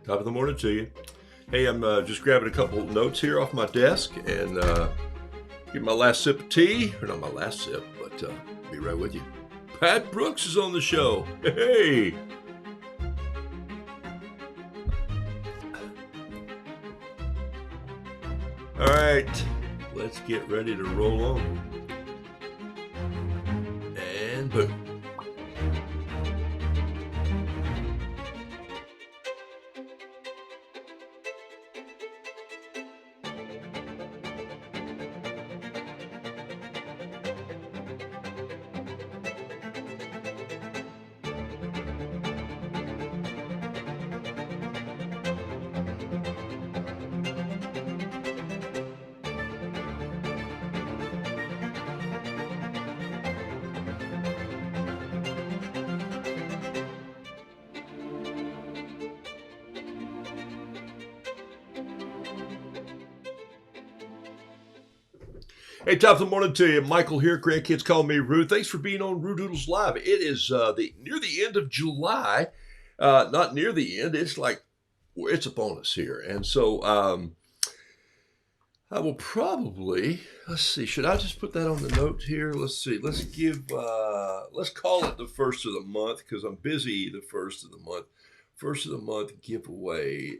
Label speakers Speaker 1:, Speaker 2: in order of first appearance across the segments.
Speaker 1: Top of the morning to you. Hey, I'm just grabbing a couple notes here off my desk and get my last sip of tea. Or not my last sip, but be right with you. Pat Brooks is on the show. Hey! All right, let's get ready to roll on. And boom. Hey, top of the morning to you. Michael here. Grandkids call me Roo. Thanks for being on Roodoodles Live. It is near the end of July. Not near the end. It's like it's upon us here. And so I will probably, let's see, should I just put that on the note here? Let's see. Let's call it the first of the month because I'm busy the first of the month. First of the month giveaway.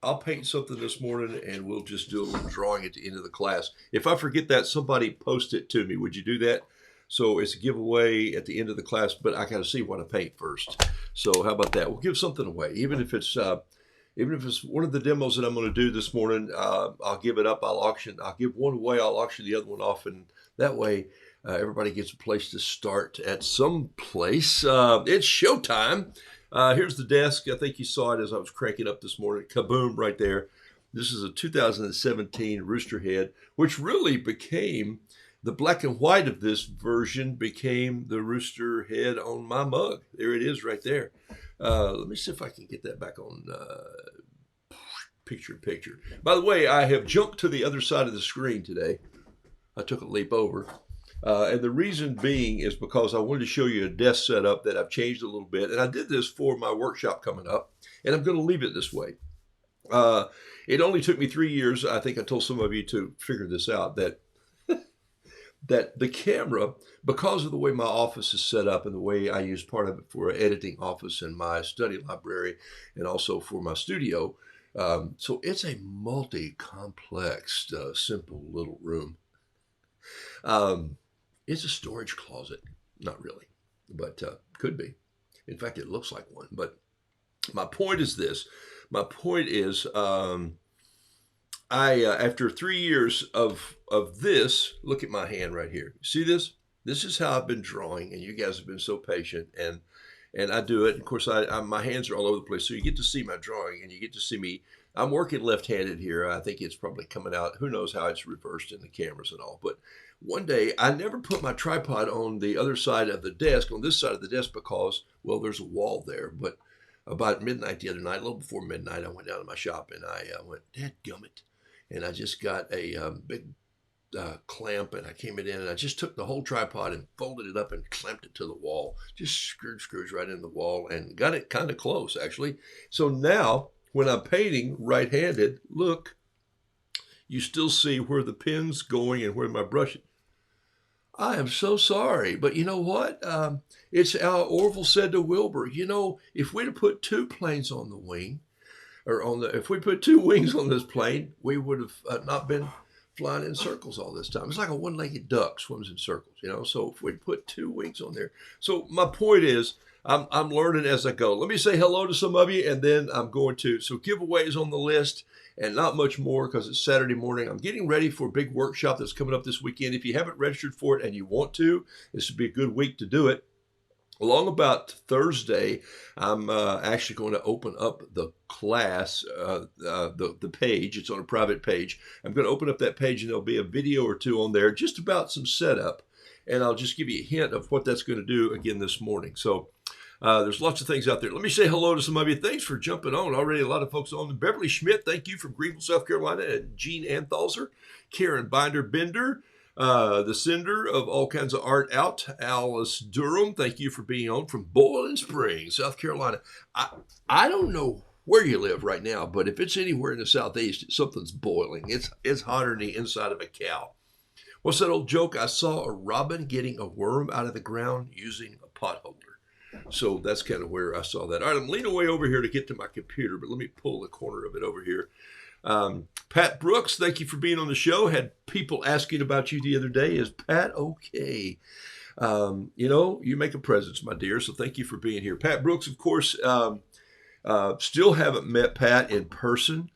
Speaker 1: I'll paint something this morning and we'll just do a little drawing at the end of the class. If I forget that, somebody post it to me. Would you do that? So it's a giveaway at the end of the class, but I got to see what I paint first. So how about that? We'll give something away. Even if it's one of the demos that I'm going to do this morning, I'll give it up. I'll give one away. I'll auction the other one off. And that way everybody gets a place to start at some place. It's showtime. Here's the desk. I think you saw it as I was cranking up this morning. Kaboom, right there. This is a 2017 rooster head, which really became, the black and white of this version became the rooster head on my mug. There it is right there. Let me see if I can get that back on picture. By the way, I have jumped to the other side of the screen today. I took a leap over. And the reason being is because I wanted to show you a desk setup that I've changed a little bit. And I did this for my workshop coming up. And I'm going to leave it this way. It only took me 3 years. I think I told some of you to figure this out, that the camera, because of the way my office is set up and the way I use part of it for an editing office and my study library and also for my studio. So it's a multi-complex, simple little room. It's a storage closet. Not really, but could be. In fact, it looks like one. But my point is this. My point is after 3 years of this, look at my hand right here. See this? This is how I've been drawing, and you guys have been so patient. And I do it. Of course, my hands are all over the place, so you get to see my drawing, and you get to see me. I'm working left-handed here. I think it's probably coming out. Who knows how it's reversed in the cameras and all. But one day, I never put my tripod on the other side of the desk, on this side of the desk, because, well, there's a wall there. But about midnight the other night, a little before midnight, I went down to my shop, and I went, dadgummit. And I just got a big clamp, and I came in and I just took the whole tripod and folded it up and clamped it to the wall. Just screws right in the wall and got it kind of close, actually. So now, when I'm painting right-handed, look, you still see where the pen's going and where my brush is. I am so sorry, but you know what? It's how Orville said to Wilbur, you know, if we'd have put two planes on the wing, if we put two wings on this plane, we would have not been flying in circles all this time. It's like a one-legged duck swims in circles, you know. So if we put 2 wings on there. So my point is, I'm learning as I go. Let me say hello to some of you, and then I'm going to. So giveaways on the list, and not much more because it's Saturday morning. I'm getting ready for a big workshop that's coming up this weekend. If you haven't registered for it and you want to, this would be a good week to do it. Along about Thursday, I'm actually going to open up the class, the page. It's on a private page. I'm going to open up that page, and there'll be a video or two on there just about some setup. And I'll just give you a hint of what that's going to do again this morning. So there's lots of things out there. Let me say hello to some of you. Thanks for jumping on. Already a lot of folks on. Beverly Schmidt, thank you from Greenville, South Carolina. And Jean Anthalzer, Karen Binder-Bender, the sender of all kinds of art out, Alice Durham, thank you for being on from Boiling Springs, South Carolina. I don't know where you live right now, but if it's anywhere in the Southeast, something's boiling. It's hotter than the inside of a cow. What's that old joke? I saw a robin getting a worm out of the ground using a pot holder. So that's kind of where I saw that. All right, I'm leaning way over here to get to my computer, but let me pull the corner of it over here. Pat Brooks, thank you for being on the show. Had people asking about you the other day. Is Pat okay? You know, you make a presence, my dear, so thank you for being here. Pat Brooks, of course, still haven't met Pat in person.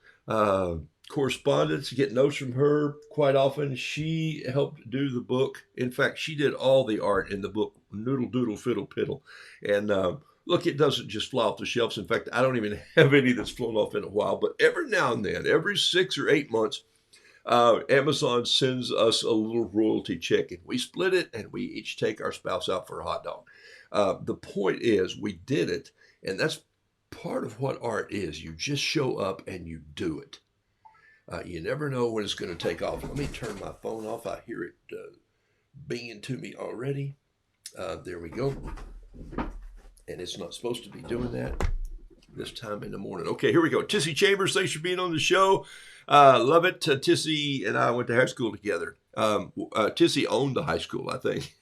Speaker 1: Correspondence, get notes from her quite often. She helped do the book. In fact, she did all the art in the book, Noodle Doodle Fiddle Piddle. And look, it doesn't just fly off the shelves. In fact, I don't even have any that's flown off in a while. But every now and then, every 6 or 8 months, Amazon sends us a little royalty check. And we split it, and we each take our spouse out for a hot dog. The point is, we did it. And that's part of what art is. You just show up and you do it. You never know when it's going to take off. Let me turn my phone off. I hear it binging to me already. There we go. And it's not supposed to be doing that this time in the morning. Okay, here we go. Tissy Chambers, thanks for being on the show. Love it. Tissy and I went to high school together. Tissy owned the high school, I think.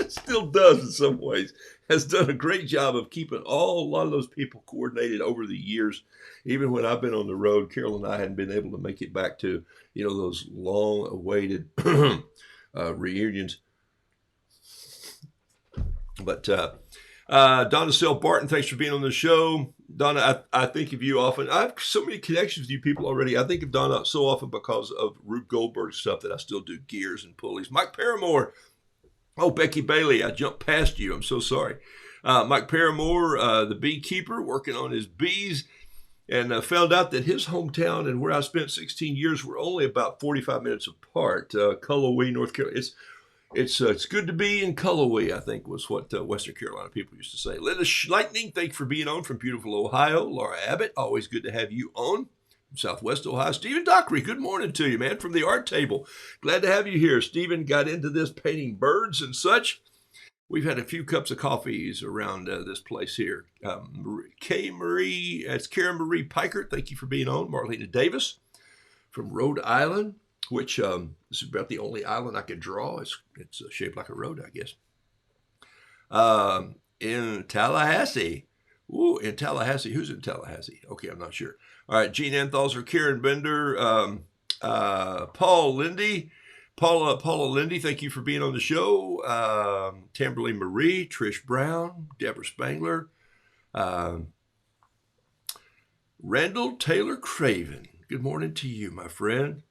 Speaker 1: Still does in some ways. Has done a great job of keeping a lot of those people coordinated over the years. Even when I've been on the road, Carol and I hadn't been able to make it back to, those long-awaited reunions. But Donna Sell Barton, thanks for being on the show. Donna, I think of you often. I have so many connections with you people already. I think of Donna so often because of Rube Goldberg stuff that I still do gears and pulleys. Mike Paramore. Oh, Becky Bailey, I jumped past you. I'm so sorry. Mike Paramore, the beekeeper, working on his bees, and found out that his hometown and where I spent 16 years were only about 45 minutes apart. Cullowhee, North Carolina. It's good to be in Cullowhee, I think was what Western Carolina people used to say. Linda Lightning, thanks for being on from beautiful Ohio. Laura Abbott, always good to have you on. Southwest Ohio. Stephen Dockery, good morning to you, man, from the art table. Glad to have you here. Stephen got into this painting birds and such. We've had a few cups of coffees around this place here. Karen Marie Pikert, thank you for being on. Marlena Davis from Rhode Island, which is about the only island I could draw. It's shaped like a road, I guess. In Tallahassee. Ooh, in Tallahassee. Who's in Tallahassee? Okay, I'm not sure. All right, Jean Anthalzer, Karen Bender, Paul Lindy. Paula Lindy, thank you for being on the show. Tamberly Marie, Trish Brown, Deborah Spangler, Randall Taylor Craven. Good morning to you, my friend.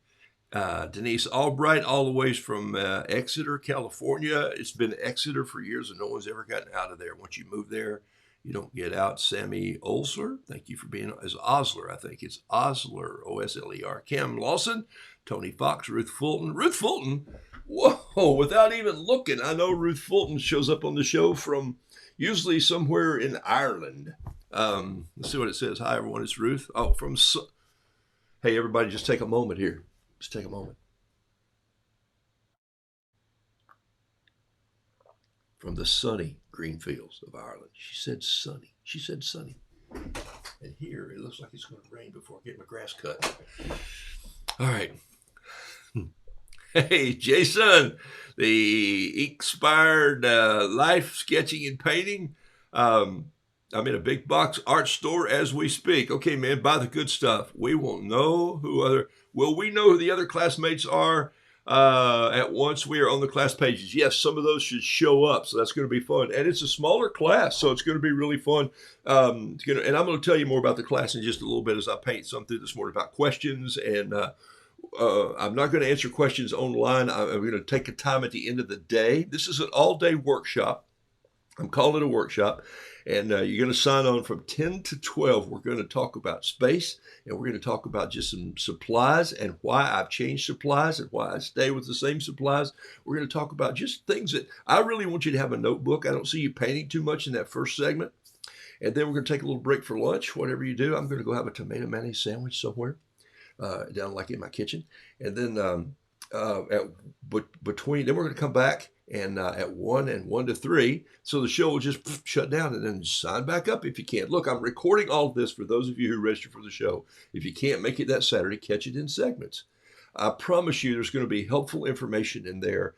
Speaker 1: Denise Albright, all the way from Exeter, California. It's been Exeter for years and no one's ever gotten out of there. Once you move there, you don't get out. Sammy Osler, thank you for being on. It's Osler, I think. It's Osler, O-S-L-E-R. Cam Lawson, Tony Fox, Ruth Fulton. Ruth Fulton, whoa, without even looking, I know Ruth Fulton shows up on the show from usually somewhere in Ireland. Let's see what it says. Hi, everyone, it's Ruth. Oh, hey, everybody, just take a moment here. Just take a moment. From the sunny green fields of Ireland. She said sunny. She said sunny. And here, it looks like it's going to rain before I get my grass cut. All right. Hey, Jason, the inspired life sketching and painting. I'm in a big box art store as we speak. Okay, man, buy the good stuff. We won't know will we know who the other classmates are at once we are on the class pages? Yes, some of those should show up. So that's going to be fun. And it's a smaller class, so it's going to be really fun. And I'm going to tell you more about the class in just a little bit as I paint some through this morning about questions. And I'm not going to answer questions online. I'm going to take a time at the end of the day. This is an all-day workshop. I'm calling it a workshop. And you're going to sign on from 10 to 12. We're going to talk about space, and we're going to talk about just some supplies and why I've changed supplies and why I stay with the same supplies. We're going to talk about just things that I really want you to have a notebook. I don't see you painting too much in that first segment. And then we're going to take a little break for lunch. Whatever you do, I'm going to go have a tomato mayonnaise sandwich somewhere down like in my kitchen. And then between, then we're going to come back and at 1 and 1 to 3. So the show will just shut down and then sign back up if you can. Look, I'm recording all of this for those of you who register for the show. If you can't make it that Saturday, catch it in segments. I promise you there's going to be helpful information in there.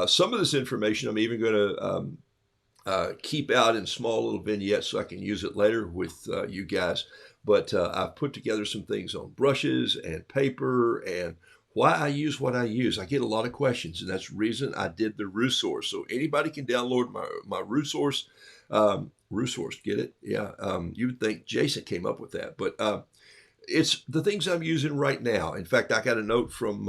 Speaker 1: Some of this information I'm even going to keep out in small little vignettes so I can use it later with you guys. But I've put together some things on brushes and paper and why I use what I use. I get a lot of questions, and that's the reason I did the Resource. So anybody can download my Resource. Resource, get it? Yeah. You would think Jason came up with that, but it's the things I'm using right now. In fact, I got a note from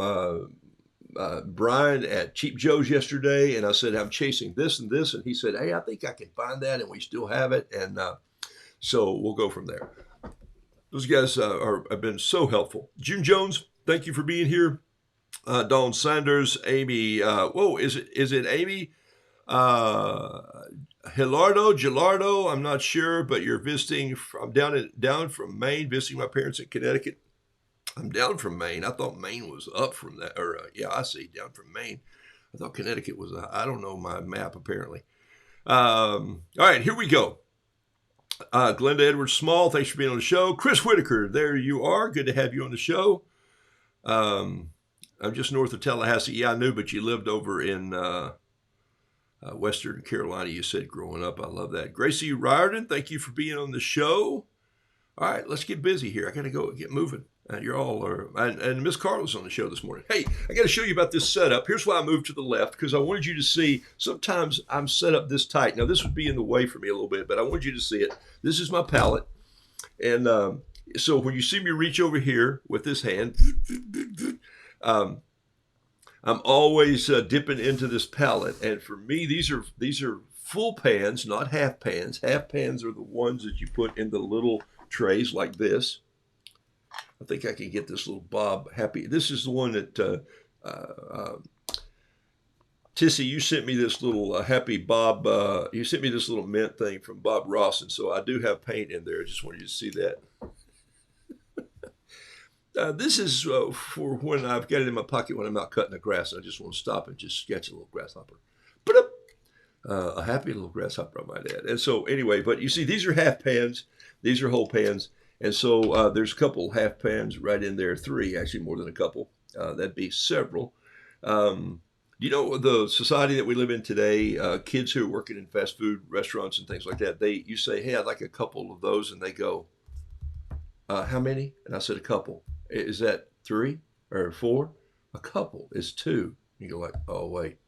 Speaker 1: Brian at Cheap Joe's yesterday, and I said, I'm chasing this and this. And he said, hey, I think I can find that, and we still have it. And so we'll go from there. Those guys have been so helpful. June Jones, thank you for being here. Dawn Sanders, Amy, is it Amy? Gilardo, I'm not sure, but you're visiting. I'm down from Maine, visiting my parents in Connecticut. I'm down from Maine. I thought Maine was up from that. I see, down from Maine. I thought Connecticut was, I don't know my map apparently. All right, here we go. Glenda Edwards Small, thanks for being on the show. Chris Whitaker, there you are. Good to have you on the show. I'm just north of Tallahassee. Yeah, I knew, but you lived over in Western Carolina, you said, growing up. I love that. Gracie Riordan, thank you for being on the show. All right, let's get busy here. I got to go get moving. You're all, and Miss Carla's on the show this morning. Hey, I got to show you about this setup. Here's why I moved to the left, because I wanted you to see, sometimes I'm set up this tight. Now, this would be in the way for me a little bit, but I wanted you to see it. This is my palette. And so when you see me reach over here with this hand, I'm always dipping into this palette. And for me, these are full pans, not half pans. Half pans are the ones that you put in the little trays like this. I think I can get this little Bob happy. This is the one that Tissy, you sent me this little Happy Bob. You sent me this little mint thing from Bob Ross, and so I do have paint in there. I just wanted you to see that. This is for when I've got it in my pocket when I'm out cutting the grass. I just want to stop and just sketch a little grasshopper. A happy little grasshopper, I might add. And so anyway, but you see, these are half pans. These are whole pans. And so there's a couple half pans right in there. 3, actually more than a couple. That'd be several. You know, the society that we live in today, kids who are working in fast food restaurants and things like that, you say, hey, I'd like a couple of those. And they go, how many? And I said, a couple. Is that 3 or 4? A couple is 2. You go like, oh, wait.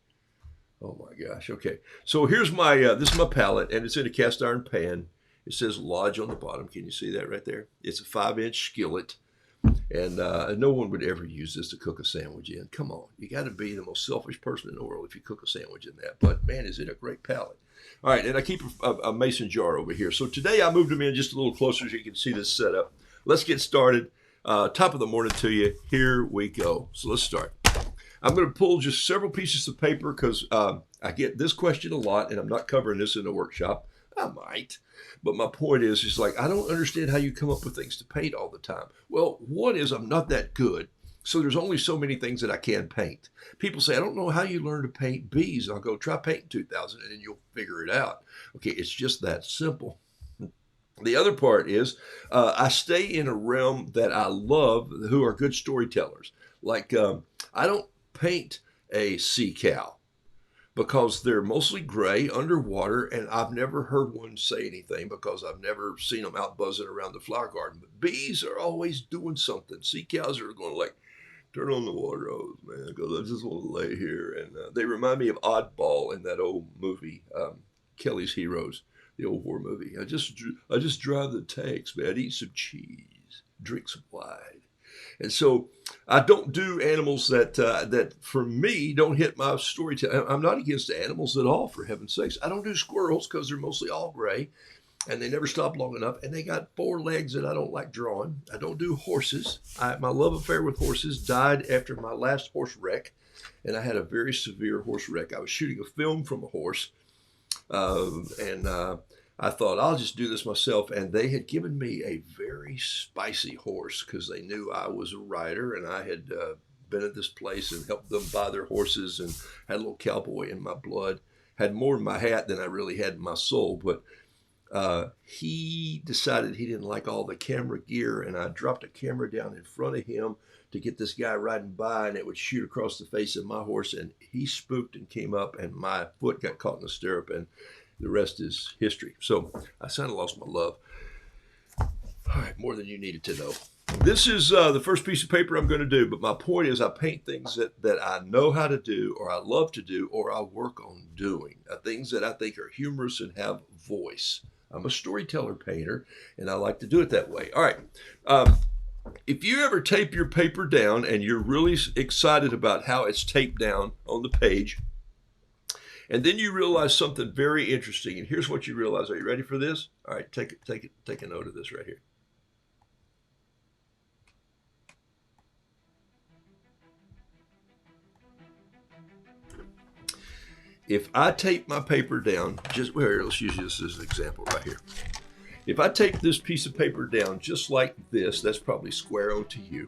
Speaker 1: Oh, my gosh. Okay. So here's my, this is my palette, and it's in a cast iron pan. It says Lodge on the bottom. Can you see that right there? It's a 5-inch skillet. And no one would ever use this to cook a sandwich in. Come on. You got to be the most selfish person in the world if you cook a sandwich in that. But, man, is it a great palette. All right, and I keep a mason jar over here. So today I moved them in just a little closer so you can see this setup. Let's get started. Top of the morning to you. Here we go. So let's start. I'm going to pull just several pieces of paper because I get this question a lot, and I'm not covering this in a workshop. I might. But my point is, it's like, I don't understand how you come up with things to paint all the time. Well, one is I'm not that good. So there's only so many things that I can paint. People say, I don't know how you learn to paint bees. I'll go try painting 2,000 and then you'll figure it out. Okay, it's just that simple. The other part is I stay in a realm that I love who are good storytellers. Like I don't paint a sea cow, because they're mostly gray underwater, and I've never heard one say anything because I've never seen them out buzzing around the flower garden. But bees are always doing something. Sea cows are going like, turn on the water hose, man, because I just want to lay here. And they remind me of Oddball in that old movie, Kelly's Heroes, the old war movie. I just drive the tanks, man. Eat some cheese, drink some wine. And so I don't do animals that for me don't hit my storytelling. I'm not against animals at all, for heaven's sakes. I don't do squirrels because they're mostly all gray, and they never stop long enough, and they got 4 legs that I don't like drawing. I don't do horses. My love affair with horses died after my last horse wreck, and I had a very severe horse wreck. I was shooting a film from a horse, and I thought, I'll just do this myself. And they had given me a very spicy horse because they knew I was a rider, and I had been at this place and helped them buy their horses and had a little cowboy in my blood. Had more in my hat than I really had in my soul. But he decided he didn't like all the camera gear, and I dropped a camera down in front of him to get this guy riding by, and it would shoot across the face of my horse, and he spooked and came up, and my foot got caught in the stirrup, and the rest is history. So I kind of lost my love. All right, more than you needed to know. This is the first piece of paper I'm going to do, but my point is I paint things that I know how to do, or I love to do, or I work on doing. Things that I think are humorous and have voice. I'm a storyteller painter, and I like to do it that way. All right. If you ever tape your paper down and you're really excited about how it's taped down on the page, and then you realize something very interesting, and here's what you realize. Are you ready for this? All right, take a note of this right here. If I tape my paper down, let's use this as an example right here. If I tape this piece of paper down just like this, that's probably square onto you.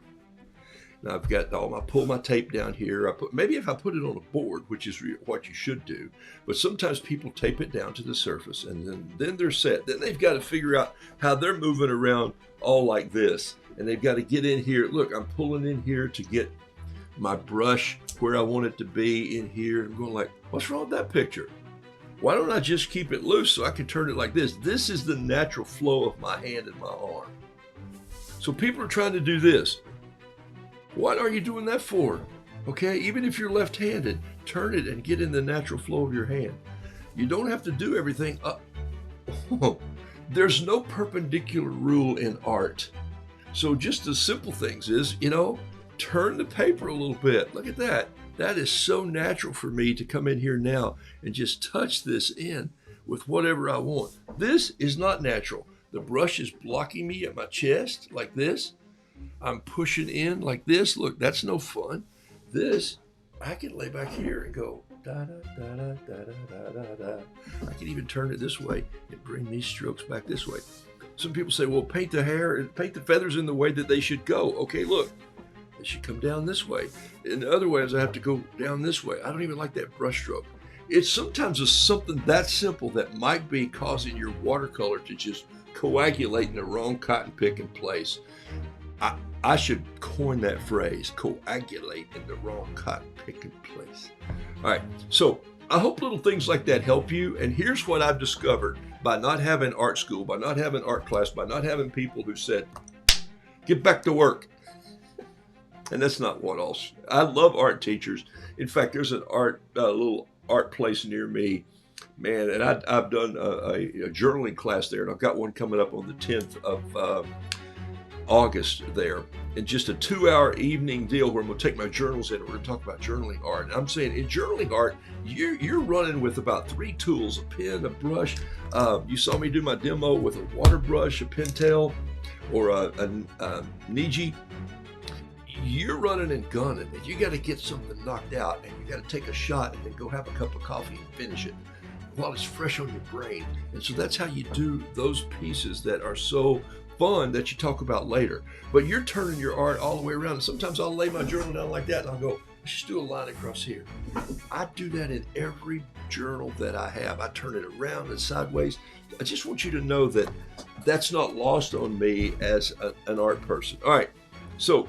Speaker 1: Now I've got pull my tape down here. Maybe if I put it on a board, which is what you should do, but sometimes people tape it down to the surface, and then they're set. Then they've got to figure out how they're moving around all like this, and they've got to get in here. Look, I'm pulling in here to get my brush where I want it to be in here. I'm going like, what's wrong with that picture? Why don't I just keep it loose so I can turn it like this? This is the natural flow of my hand and my arm. So people are trying to do this. What are you doing that for? Okay, even if you're left-handed, turn it and get in the natural flow of your hand. You don't have to do everything up. There's no perpendicular rule in art. So just the simple things is, turn the paper a little bit. Look at that. That is so natural for me to come in here now and just touch this in with whatever I want. This is not natural. The brush is blocking me at my chest like this. I'm pushing in like this. Look, that's no fun. This, I can lay back here and go da da da da da da da da. I can even turn it this way and bring these strokes back this way. Some people say, well, paint the hair and paint the feathers in the way that they should go. Okay, look, they should come down this way. In the other ways, I have to go down this way. I don't even like that brush stroke. It's sometimes something that simple that might be causing your watercolor to just coagulate in the wrong cotton picking place. I should coin that phrase, coagulate in the wrong cotton picking place. All right, so I hope little things like that help you. And here's what I've discovered by not having art school, by not having art class, by not having people who said, get back to work. And that's not what else. I love art teachers. In fact, there's a little art place near me, man, and I've done a journaling class there, and I've got one coming up on the 10th of August there, and just a 2-hour evening deal where I'm going to take my journals in and we're going to talk about journaling art. And I'm saying in journaling art, you're running with about 3 tools: a pen, a brush. You saw me do my demo with a water brush, a Pentel, or a Niji. You're running and gunning, and you got to get something knocked out, and you got to take a shot and then go have a cup of coffee and finish it while it's fresh on your brain. And so that's how you do those pieces that are so fun that you talk about later. But you're turning your art all the way around. And sometimes I'll lay my journal down like that and I'll go, let's just do a line across here. I do that in every journal that I have. I turn it around and sideways. I just want you to know that that's not lost on me as an art person. All right, so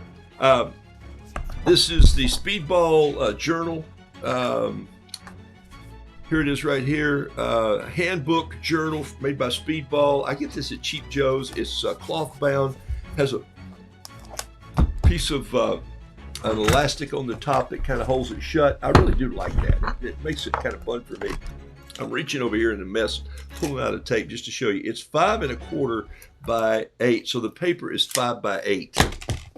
Speaker 1: this is the Speedball journal. Here it is right here. Handbook journal made by Speedball. I get this at Cheap Joe's. It's cloth bound. Has a piece of an elastic on the top that kind of holds it shut. I really do like that. It makes it kind of fun for me. I'm reaching over here in the mess, pulling out a tape just to show you. It's 5 1/4 by 8. So the paper is 5 by 8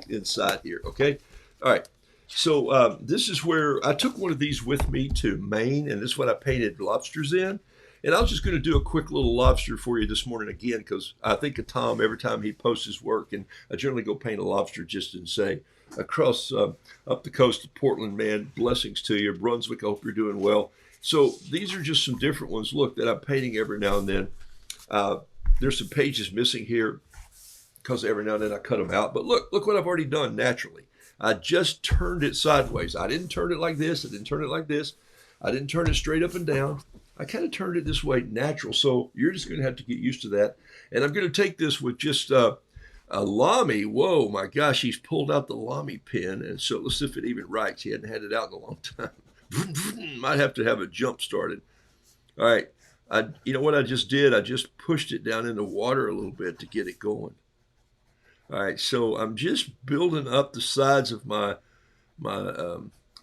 Speaker 1: inside here. Okay. All right. So this is where I took one of these with me to Maine, and this is what I painted lobsters in. And I was just going to do a quick little lobster for you this morning again, because I think of Tom every time he posts his work, and I generally go paint a lobster just and say, across up the coast of Portland, man, blessings to you. Brunswick, I hope you're doing well. So these are just some different ones, look, that I'm painting every now and then. There's some pages missing here because every now and then I cut them out. But look what I've already done naturally. I just turned it sideways. I didn't turn it like this. I didn't turn it like this. I didn't turn it straight up and down. I kind of turned it this way, natural. So you're just going to have to get used to that. And I'm going to take this with just a Lamy. Whoa, my gosh, he's pulled out the Lamy pen. And so let's see if it even writes. He hadn't had it out in a long time. Might have to have a jump started. All right. You know what I just did? I just pushed it down in the water a little bit to get it going. All right, so I'm just building up the sides of my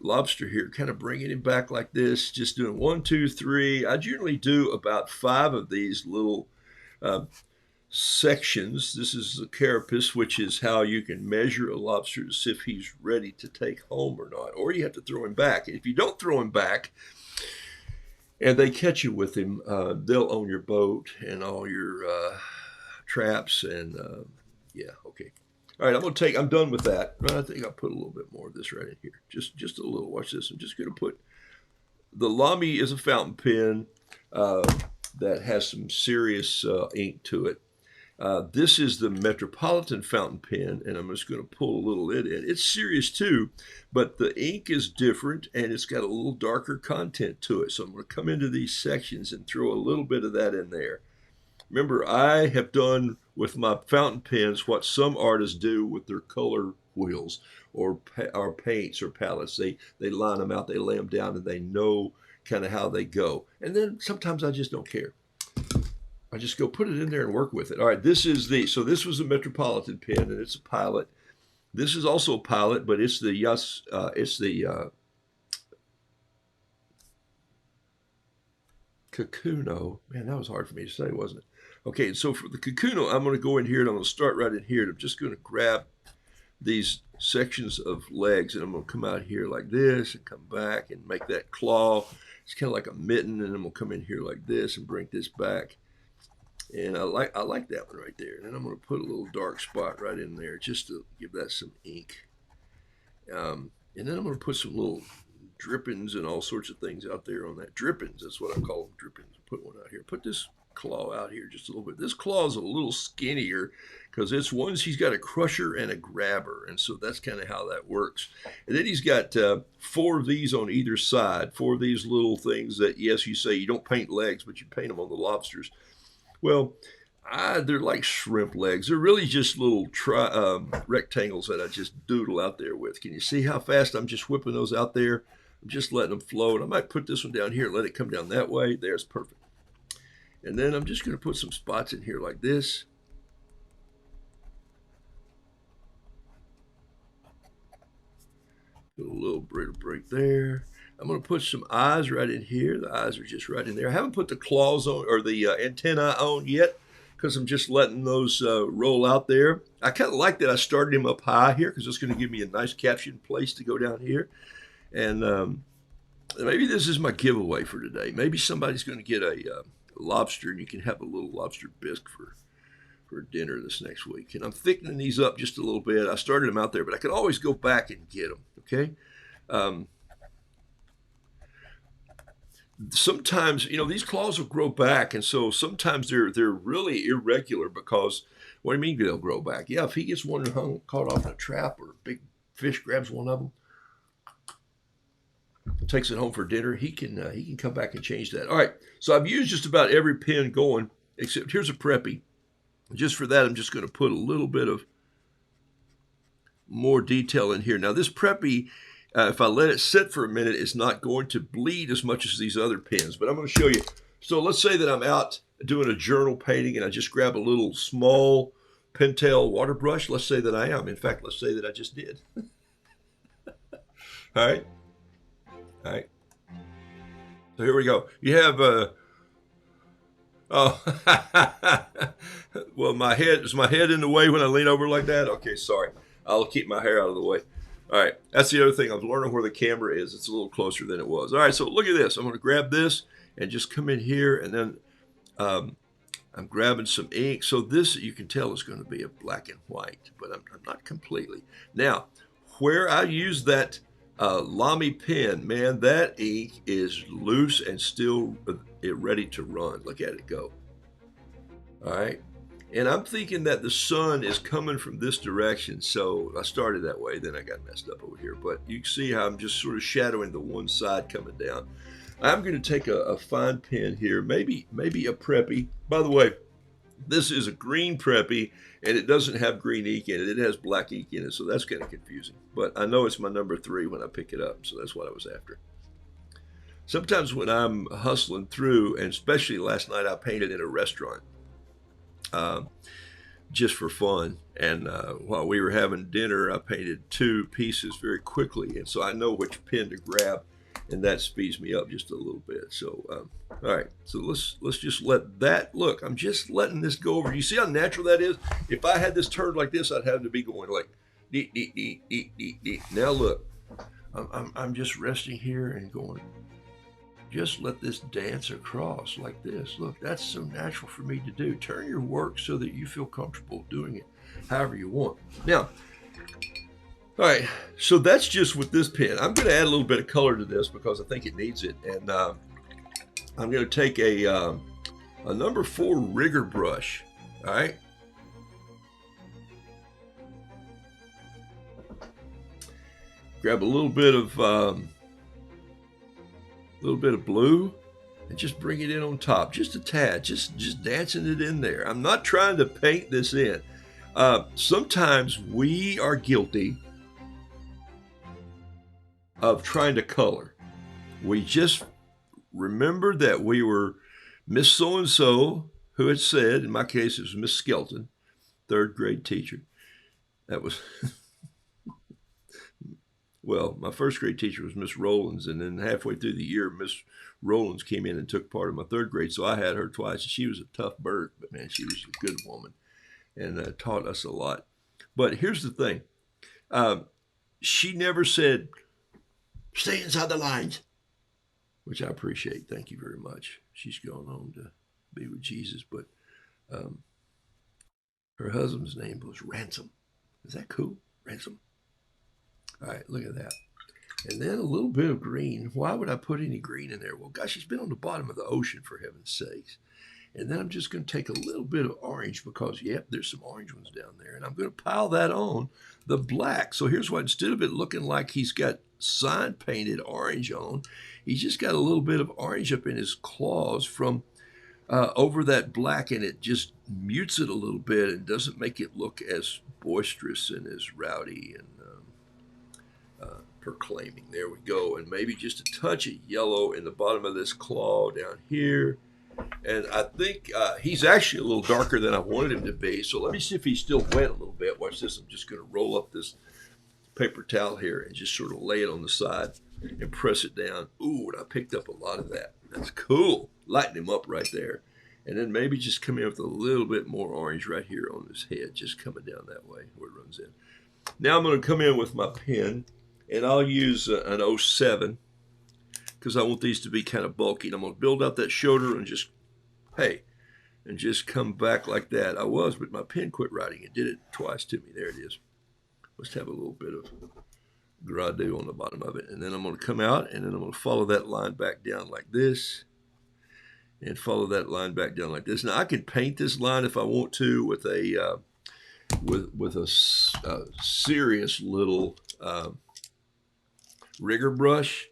Speaker 1: lobster here, kind of bringing him back like this, just doing 1, 2, 3. I generally do about 5 of these little sections. This is the carapace, which is how you can measure a lobster to see if he's ready to take home or not, or you have to throw him back. If you don't throw him back and they catch you with him, they'll own your boat and all your traps and yeah, okay. All right, I'm done with that. I think I'll put a little bit more of this right in here. Just a little. Watch this. I'm just going to put, the Lamy is a fountain pen that has some serious ink to it. This is the Metropolitan fountain pen, and I'm just going to pull a little lid in. It's serious too, but the ink is different, and it's got a little darker content to it. So I'm going to come into these sections and throw a little bit of that in there. Remember, I have done with my fountain pens what some artists do with their color wheels or paints or palettes. They line them out, they lay them down, and they know kind of how they go. And then sometimes I just don't care. I just go put it in there and work with it. All right, this was a Metropolitan pen, and it's a Pilot. This is also a Pilot, but it's the Kakuno. Man, that was hard for me to say, wasn't it? Okay, so for the Kakuno, I'm going to go in here and I'm going to start right in here. And I'm just going to grab these sections of legs and I'm going to come out here like this and come back and make that claw. It's kind of like a mitten, and I'm going to come in here like this and bring this back. And I like that one right there. And then I'm going to put a little dark spot right in there just to give that some ink. And then I'm going to put some little drippings and all sorts of things out there on that. Drippings, that's what I call them, drippings. Put one out here. Put this claw out here just a little bit. This claw is a little skinnier because he's got a crusher and a grabber, and so that's kind of how that works. And then he's got 4 of these on either side, 4 of these little things that, yes, you say you don't paint legs, but you paint them on the lobsters. Well, they're like shrimp legs. They're really just little rectangles that I just doodle out there with. Can you see how fast I'm just whipping those out there? I'm just letting them float. I might put this one down here and let it come down that way. There's perfect. And then I'm just going to put some spots in here like this. Put a little bit of break there. I'm going to put some eyes right in here. The eyes are just right in there. I haven't put the claws on or the antennae on yet because I'm just letting those roll out there. I kind of like that I started him up high here because it's going to give me a nice caption place to go down here. And maybe this is my giveaway for today. Maybe somebody's going to get a lobster and you can have a little lobster bisque for dinner this next week. And I'm thickening these up just a little bit. I started them out there, but I can always go back and get them, okay? Sometimes, these claws will grow back, and so sometimes they're really irregular because, what do you mean they'll grow back? Yeah, if he gets one caught off in a trap or a big fish grabs one of them, takes it home for dinner, he can come back and change that. All right, so I've used just about every pen going, except here's a Preppy. Just for that, I'm just going to put a little bit of more detail in here. Now, this Preppy, If I let it sit for a minute, it's not going to bleed as much as these other pens. But I'm going to show you. So let's say that I'm out doing a journal painting and I just grab a little small Pentel water brush. Let's say that I am. In fact, let's say that I just did. All right. All right. So here we go. You have oh, well, is my head in the way when I lean over like that? Okay, sorry. I'll keep my hair out of the way. All right, that's the other thing. I was learning where the camera is. It's a little closer than it was. All right, so look at this. I'm going to grab this and just come in here, and then I'm grabbing some ink. So this, you can tell, is going to be a black and white, but I'm not completely. Now, where I use that Lamy pen, man, that ink is loose and still ready to run. Look at it go. All right. And I'm thinking that the sun is coming from this direction. So I started that way, then I got messed up over here. But you can see how I'm just sort of shadowing the one side coming down. I'm going to take a fine pen here, maybe a Preppy. By the way, this is a green Preppy, and it doesn't have green ink in it. It has black ink in it, so that's kind of confusing. But I know it's my number 3 when I pick it up, so that's what I was after. Sometimes when I'm hustling through, and especially last night, I painted in a restaurant. Just for fun. And while we were having dinner, I painted 2 pieces very quickly. And so I know which pen to grab, and that speeds me up just a little bit. So, all right, so let's just let that, look, I'm just letting this go over. You see how natural that is? If I had this turned like this, I'd have to be going like, deet, deet, deet, deet, deet, deet. Now look, I'm just resting here and going, just let this dance across like this. Look, that's so natural for me to do. Turn your work so that you feel comfortable doing it however you want. Now, all right, so that's just with this pen. I'm going to add a little bit of color to this because I think it needs it. And I'm going to take a number 4 rigger brush, all right? Grab a little bit of blue and just bring it in on top, just a tad, just dancing it in there. I'm not trying to paint this in. Sometimes we are guilty of trying to color. We just remember that we were Miss So-and-so who had said, in my case, it was Miss Skelton, 3rd grade teacher. That was... Well, my 1st grade teacher was Miss Rollins, and then halfway through the year, Miss Rollins came in and took part of my 3rd grade, so I had her twice. She was a tough bird, but man, she was a good woman and taught us a lot. But here's the thing. She never said, stay inside the lines, which I appreciate. Thank you very much. She's gone on to be with Jesus, but her husband's name was Ransom. Is that cool? Ransom. All right, look at that. And then a little bit of green. Why would I put any green in there? Well, gosh, he's been on the bottom of the ocean, for heaven's sakes. And then I'm just going to take a little bit of orange because, yep, there's some orange ones down there. And I'm going to pile that on the black. So here's what, instead of it looking like he's got sign painted orange on, he's just got a little bit of orange up in his claws from over that black, and it just mutes it a little bit and doesn't make it look as boisterous and as rowdy and proclaiming. There we go. And maybe just a touch of yellow in the bottom of this claw down here. And I think he's actually a little darker than I wanted him to be. So let me see if he's still wet a little bit. Watch this. I'm just going to roll up this paper towel here and just sort of lay it on the side and press it down. Ooh, and I picked up a lot of that. That's cool. Lighten him up right there. And then maybe just come in with a little bit more orange right here on his head, just coming down that way where it runs in. Now I'm going to come in with my pen. And I'll use an 07 because I want these to be kind of bulky. And I'm going to build out that shoulder and just, hey, and just come back like that. I was, but my pen quit writing. It did it twice to me. There it is. Must have a little bit of gradu on the bottom of it. And then I'm going to come out, and then I'm going to follow that line back down like this. And follow that line back down like this. Now, I can paint this line if I want to with a, with a serious little... rigger brush.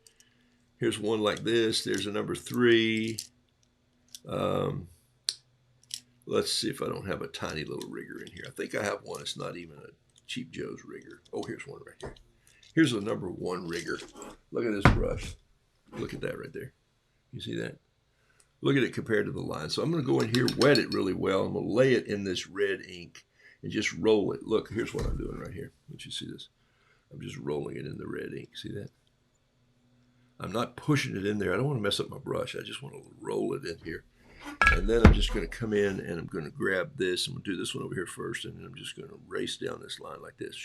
Speaker 1: Here's one like this. There's a number 3. Let's see if I don't have a tiny little rigger in here. I think I have one. It's not even a cheap Joe's rigger. Oh, here's one right here. Here's a number 1 rigger. Look at this brush. Look at that right there. You see that? Look at it compared to the line. So I'm going to go in here, wet it really well. I'm going to lay it in this red ink and just roll it. Look, here's what I'm doing right here. Don't you see this? I'm just rolling it in the red ink. See that? I'm not pushing it in there. I don't want to mess up my brush. I just want to roll it in here. And then I'm just going to come in and I'm going to grab this. I'm going to do this one over here first. And then I'm just going to race down this line like this.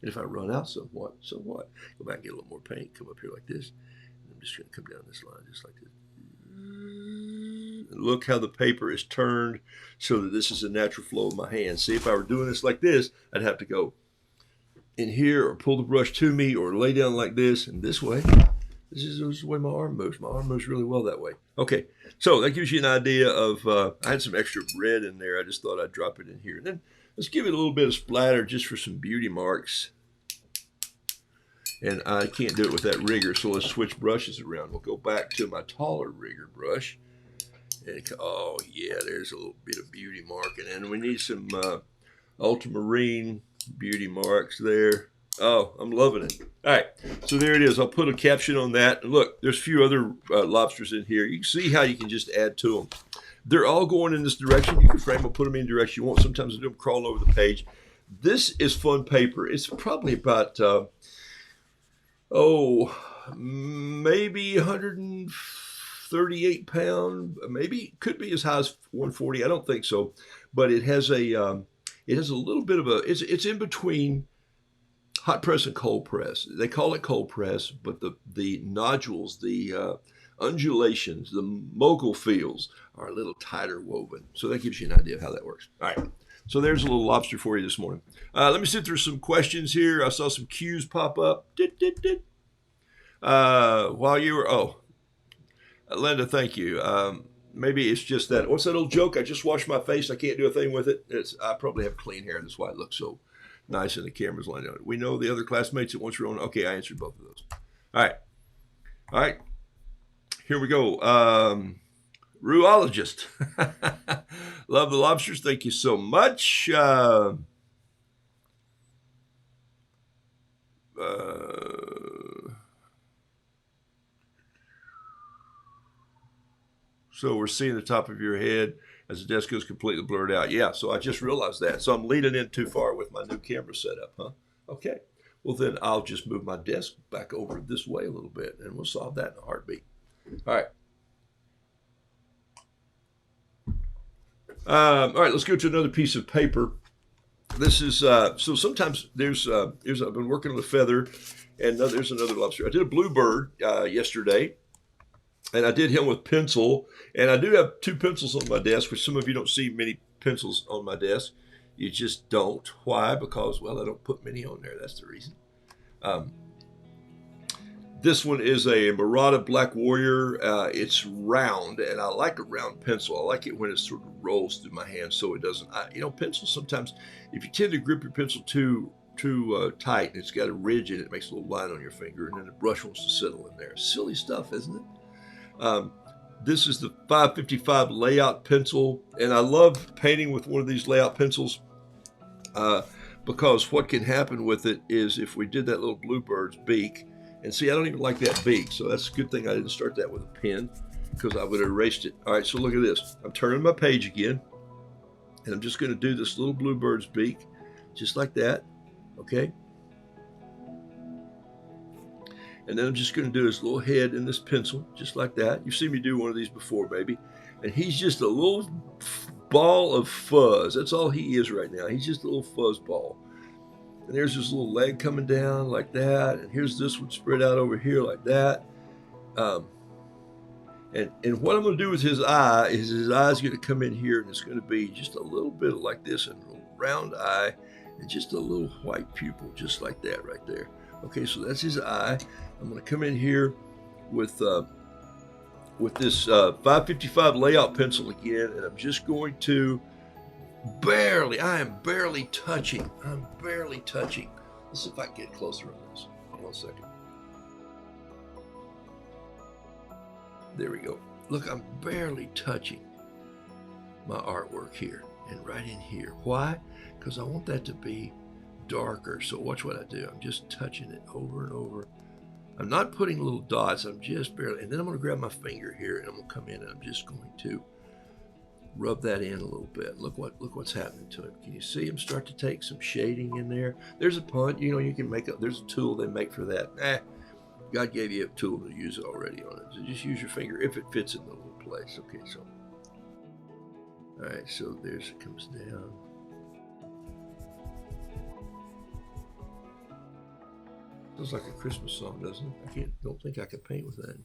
Speaker 1: And if I run out, so what? So what? Go back and get a little more paint. Come up here like this. And I'm just going to come down this line just like this. And look how the paper is turned so that this is a natural flow of my hand. See, if I were doing this like this, I'd have to go in here or pull the brush to me or lay down like this and this way. This is the way my arm moves. My arm moves really well that way. Okay, so that gives you an idea of, I had some extra red in there. I just thought I'd drop it in here. And then let's give it a little bit of splatter just for some beauty marks. And I can't do it with that rigger, so let's switch brushes around. We'll go back to my taller rigger brush. And oh yeah, there's a little bit of beauty marking. And we need some ultramarine beauty marks there. Oh, I'm loving it. All right, so there it is. I'll put a caption on that. And look, there's a few other lobsters in here. You can see how you can just add to them. They're all going in this direction. You can frame them, put them in any direction you want. Sometimes I do them crawl over the page. This is fun paper. It's probably about, maybe 138 pound. Maybe could be as high as 140. I don't think so, but it has a little bit of a. It's in between hot press and cold press. They call it cold press, but the nodules, the undulations, the mogul fields are a little tighter woven. So that gives you an idea of how that works. All right. So there's a little lobster for you this morning. Let me sit through some questions here. I saw some cues pop up. While you were, Linda, thank you. Maybe it's just that. What's that old joke? I just washed my face. I can't do a thing with it. I probably have clean hair. That's why it looks so nice and the camera's lined up. We know the other classmates that once were on. Okay, I answered both of those. All right. Here we go. Rooologist. Love the lobsters. Thank you so much. So we're seeing the top of your head as the desk goes completely blurred out. Yeah, so I just realized that. So I'm leaning in too far with my new camera setup, huh? Okay. Well, then I'll just move my desk back over this way a little bit, and we'll solve that in a heartbeat. All right. All right, let's go to another piece of paper. This is, so sometimes I've been working on a feather, and there's another lobster. I did a bluebird yesterday, and I did him with pencil, and I do have 2 pencils on my desk, which some of you don't see many pencils on my desk. You just don't. Why? Because, well, I don't put many on there. That's the reason. This one is a Murata Black Warrior. It's round, and I like a round pencil. I like it when it sort of rolls through my hand so it doesn't. Pencils sometimes, if you tend to grip your pencil too tight and it's got a ridge in it, it makes a little line on your finger, and then the brush wants to settle in there. Silly stuff, isn't it? This is the 555 layout pencil, and I love painting with one of these layout pencils because what can happen with it is if we did that little bluebird's beak, and see, I don't even like that beak, so that's a good thing I didn't start that with a pen because I would have erased it. All right, so look at this. I'm turning my page again, and I'm just going to do this little bluebird's beak, just like that, okay? And then I'm just going to do his little head in this pencil, just like that. You've seen me do one of these before, maybe. And he's just a little ball of fuzz. That's all he is right now. He's just a little fuzz ball. And there's his little leg coming down like that. And here's this one spread out over here like that. And what I'm going to do with his eye is his eye's going to come in here, and it's going to be just a little bit like this, and a little round eye, and just a little white pupil, just like that right there. Okay, so that's his eye. I'm going to come in here with this 555 layout pencil again, and I'm just going to I am barely touching. Let's see if I can get closer on this. 1 second. There we go. Look, I'm barely touching my artwork here and right in here. Why? Because I want that to be darker. So watch what I do. I'm just touching it over and over. I'm not putting little dots. I'm just barely, and then I'm going to grab my finger here and I'm going to come in and I'm just going to rub that in a little bit. Look what's happening to it. Can you see him start to take some shading in there? There's a punt, you know, you can make up, there's a tool they make for that. God gave you a tool to use already on it. So just use your finger if it fits in the little place. Okay, so, all right, so there's, it comes down. Sounds like a Christmas song, doesn't it? Don't think I could paint with that.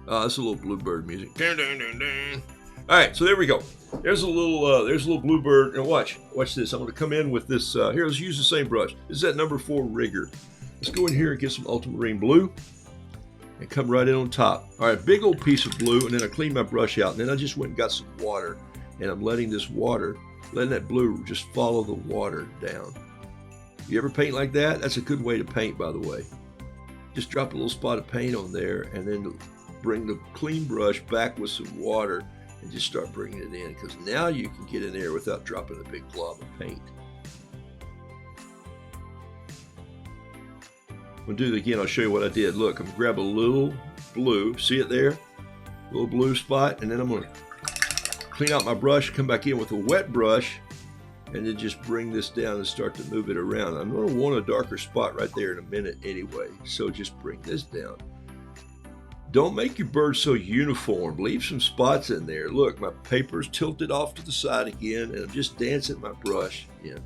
Speaker 1: That's a little bluebird music. Dun, dun, dun, dun. All right, so there we go. There's a little bluebird. And watch this. I'm going to come in with this. Here, let's use the same brush. This is that number 4 rigger. Let's go in here and get some ultramarine blue and come right in on top. All right, big old piece of blue, and then I cleaned my brush out, and then I just went and got some water, and I'm letting that blue just follow the water down. You ever paint like that? That's a good way to paint, by the way. Just drop a little spot of paint on there, and then bring the clean brush back with some water and just start bringing it in, because now you can get in there without dropping a big glob of paint. I'm going to do it again. I'll show you what I did. Look, I'm going to grab a little blue. See it there? A little blue spot. And then I'm going to clean out my brush, come back in with a wet brush, and then just bring this down and start to move it around. I'm going to want a darker spot right there in a minute anyway. So just bring this down. Don't make your bird so uniform. Leave some spots in there. Look, my paper's tilted off to the side again, and I'm just dancing my brush in.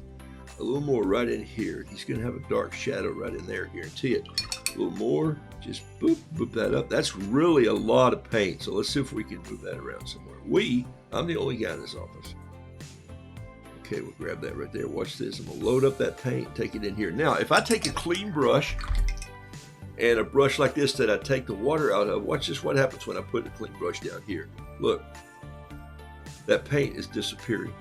Speaker 1: A little more right in here. He's going to have a dark shadow right in there, guarantee it. A little more, just boop, boop that up. That's really a lot of paint, so let's see if we can move that around somewhere. I'm the only guy in this office. Okay, we'll grab that right there. Watch this. I'm going to load up that paint, take it in here. Now, if I take a clean brush, and a brush like this that I take the water out of, watch this what happens when I put the clean brush down here. Look, that paint is disappearing.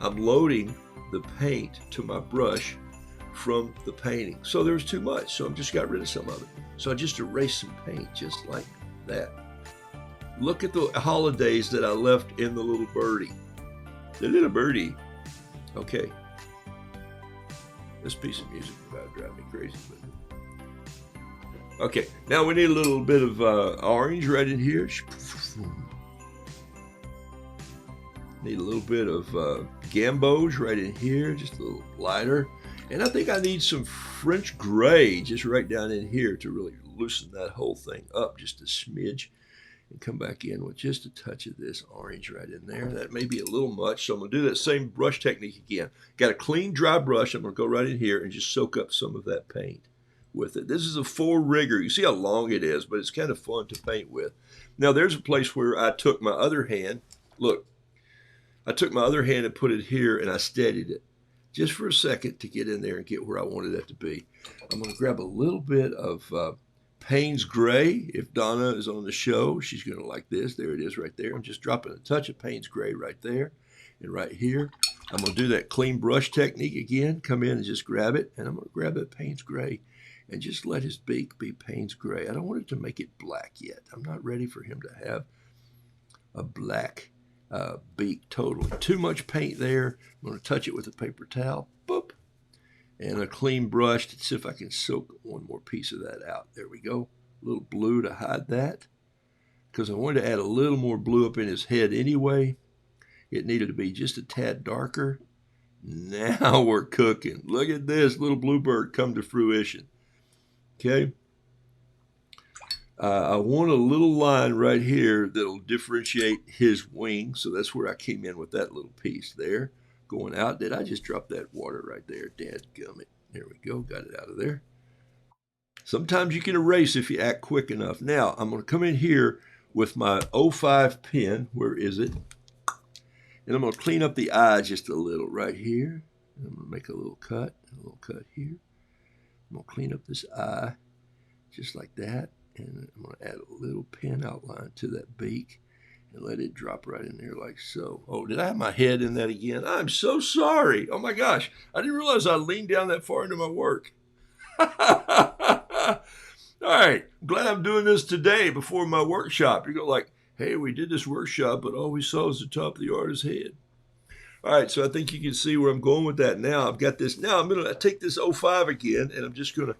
Speaker 1: I'm loading the paint to my brush from the painting. So there was too much, so I just got rid of some of it. So I just erased some paint just like that. Look at the holidays that I left in the little birdie. The little birdie. Okay. This piece of music is about to drive me crazy. Okay, now we need a little bit of orange right in here. Need a little bit of gambos right in here, just a little lighter. And I think I need some French gray just right down in here to really loosen that whole thing up just a smidge. And come back in with just a touch of this orange right in there. That may be a little much, so I'm going to do that same brush technique again. Got a clean, dry brush. I'm going to go right in here and just soak up some of that paint with it. This is a 4 rigger. You see how long it is, but it's kind of fun to paint with. Now, there's a place where I took my other hand. Look, I took my other hand and put it here, and I steadied it just for a second to get in there and get where I wanted it to be. I'm going to grab a little bit of Payne's Gray. If Donna is on the show, she's going to like this. There it is right there. I'm just dropping a touch of Payne's Gray right there and right here. I'm going to do that clean brush technique again. Come in and just grab it, and I'm going to grab that Payne's Gray and just let his beak be Payne's Gray. I don't want it to make it black yet. I'm not ready for him to have a black beak totally. Too much paint there. I'm going to touch it with a paper towel. Boop. And a clean brush to see if I can soak one more piece of that out. There we go. A little blue to hide that, because I wanted to add a little more blue up in his head anyway. It needed to be just a tad darker. Now we're cooking. Look at this little bluebird come to fruition. Okay. I want a little line right here that'll differentiate his wings. So that's where I came in with that little piece there. Going out. Did I just drop that water right there? Dadgummit. There we go. Got it out of there. Sometimes you can erase if you act quick enough. Now, I'm going to come in here with my 05 pen. Where is it? And I'm going to clean up the eye just a little right here. And I'm going to make a little cut here. I'm going to clean up this eye just like that. And I'm going to add a little pen outline to that beak and let it drop right in there like so. Oh, did I have my head in that again? I'm so sorry. Oh my gosh. I didn't realize I leaned down that far into my work. All right. I'm glad I'm doing this today before my workshop. You go like, hey, we did this workshop, but all we saw was the top of the artist's head. All right, so I think you can see where I'm going with that now. I've got this. Now I'm going to take this 05 again, and I'm just going to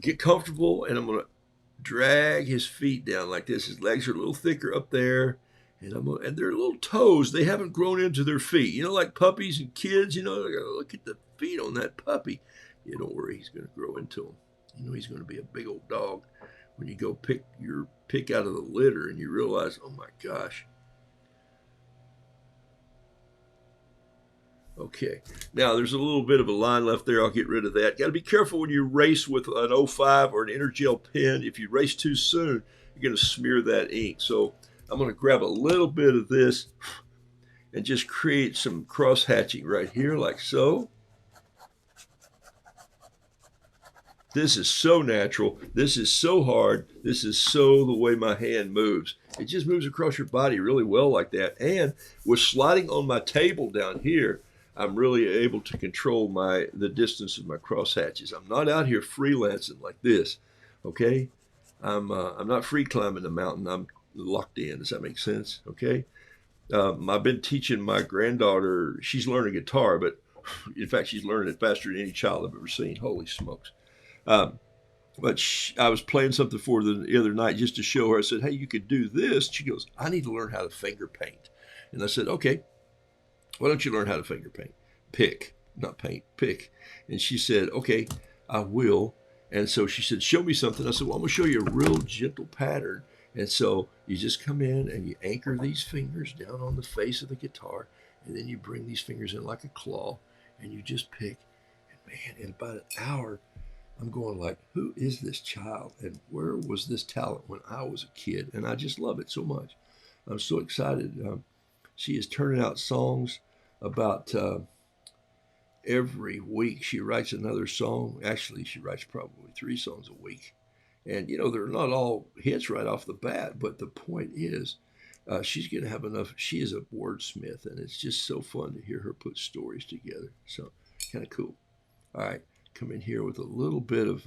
Speaker 1: get comfortable, and I'm going to drag his feet down like this. His legs are a little thicker up there, and and their little toes, they haven't grown into their feet. You know, like puppies and kids, you know, look at the feet on that puppy. Yeah, don't worry, he's going to grow into them. You know, he's going to be a big old dog when you go pick your pick out of the litter and you realize, oh my gosh. Okay, now there's a little bit of a line left there. I'll get rid of that. Got to be careful when you race with an 05 or an Energel pen. If you race too soon, you're going to smear that ink. So I'm going to grab a little bit of this and just create some cross hatching right here like so. This is so natural. This is so hard. This is so the way my hand moves. It just moves across your body really well like that. And with sliding on my table down here, I'm really able to control the distance of my cross hatches. I'm not out here freelancing like this, okay? I'm not free climbing the mountain. I'm locked in. Does that make sense? Okay. I've been teaching my granddaughter. She's learning guitar, but in fact, she's learning it faster than any child I've ever seen. Holy smokes! But I was playing something for her the other night just to show her. I said, "Hey, you could do this." She goes, "I need to learn how to finger paint." And I said, "Okay. Why don't you learn how to finger paint? Pick, not paint, pick." And she said, "Okay, I will." And so she said, "Show me something." I said, "Well, I'm going to show you a real gentle pattern." And so you just come in and you anchor these fingers down on the face of the guitar, and then you bring these fingers in like a claw, and you just pick. And man, in about an hour, I'm going like, who is this child? And where was this talent when I was a kid? And I just love it so much. I'm so excited. She is turning out songs about every week. She writes another song. Actually, she writes probably 3 songs a week. And, you know, they're not all hits right off the bat. But the point is, she's going to have enough. She is a wordsmith. And it's just so fun to hear her put stories together. So kind of cool. All right. Come in here with a little bit of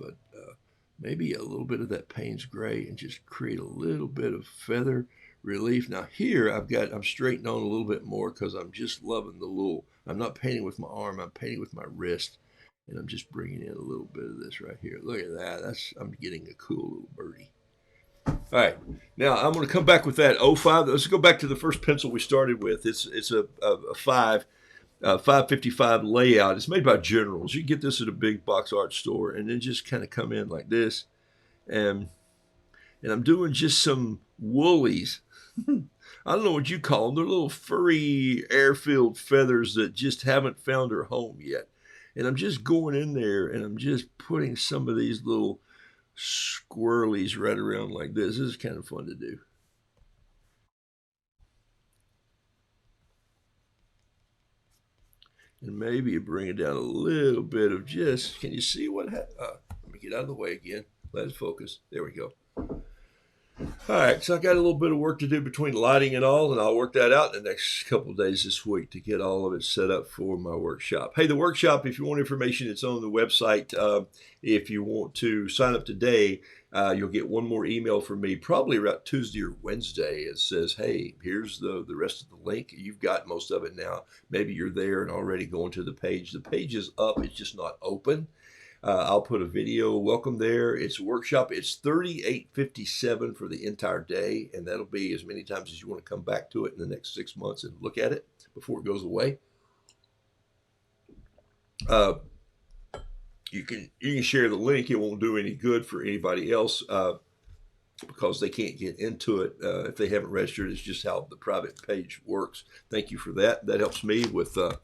Speaker 1: maybe a little bit of that Payne's Gray and just create a little bit of feather relief. Now here I'm straightening on a little bit more because I'm just loving the little, I'm not painting with my arm, I'm painting with my wrist, and I'm just bringing in a little bit of this right here. Look at that. I'm getting a cool little birdie. All right, now I'm going to come back with that 05. Let's go back to the first pencil we started with. It's a 555 layout. It's made by Generals. You can get this at a big box art store, and then just kind of come in like this, and I'm doing just some woolies. I don't know what you call them. They're little furry air-filled feathers that just haven't found their home yet. And I'm just going in there and I'm just putting some of these little squirrelies right around like this. This is kind of fun to do. And maybe you bring it down a little bit of just, can you see what happened? Let me get out of the way again. Let it focus. There we go. All right, so I got a little bit of work to do between lighting and all, and I'll work that out in the next couple of days this week to get all of it set up for my workshop. Hey, the workshop, if you want information, it's on the website. If you want to sign up today, you'll get one more email from me, probably around Tuesday or Wednesday. It says, hey, here's the rest of the link. You've got most of it now. Maybe you're there and already going to the page. The page is up. It's just not open. I'll put a video welcome there. It's a workshop. It's $38.57 for the entire day, and that'll be as many times as you want to come back to it in the next 6 months and look at it before it goes away. You can share the link. It won't do any good for anybody else because they can't get into it if they haven't registered. It's just how the private page works. Thank you for that. That helps me with a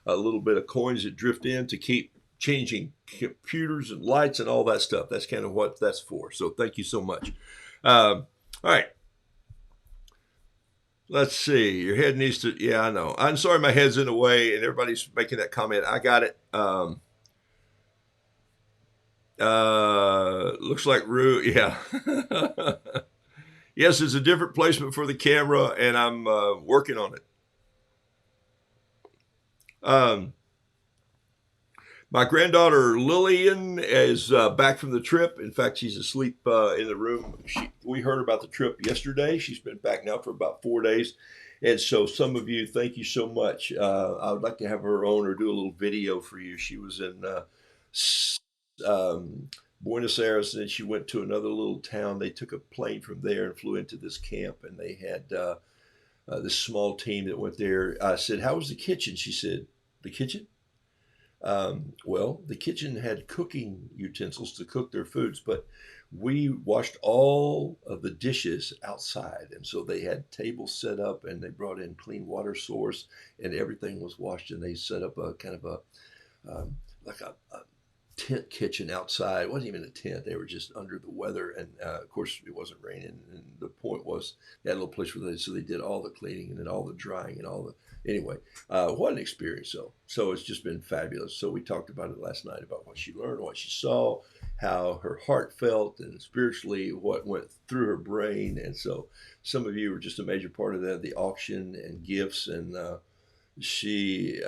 Speaker 1: little bit of coins that drift in to keep changing computers and lights and all that stuff. That's kind of what that's for. So thank you so much. All right. Let's see. Your head needs to, yeah, I know. I'm sorry my head's in the way and everybody's making that comment. I got it. Looks like yeah. Yes, it's a different placement for the camera and I'm working on it. My granddaughter Lillian is back from the trip. In fact, she's asleep in the room. We heard about the trip yesterday. She's been back now for about 4 days. And so some of you, thank you so much. I would like to have her on or do a little video for you. She was in um, Buenos Aires, and then she went to another little town. They took a plane from there and flew into this camp, and they had this small team that went there. I said, "How was the kitchen?" She said, "The kitchen? Well, the kitchen had cooking utensils to cook their foods, but we washed all of the dishes outside. And so they had tables set up and they brought in clean water source and everything was washed. And they set up a kind of like a tent kitchen outside. It wasn't even a tent. They were just under the weather. And of course, it wasn't raining. And the point was, they had a little place where so they did all the cleaning and then all the drying and all the, anyway, what an experience, though. So it's just been fabulous. So we talked about it last night about what she learned, what she saw, how her heart felt, and spiritually what went through her brain. And so some of you were just a major part of that, the auction and gifts. And you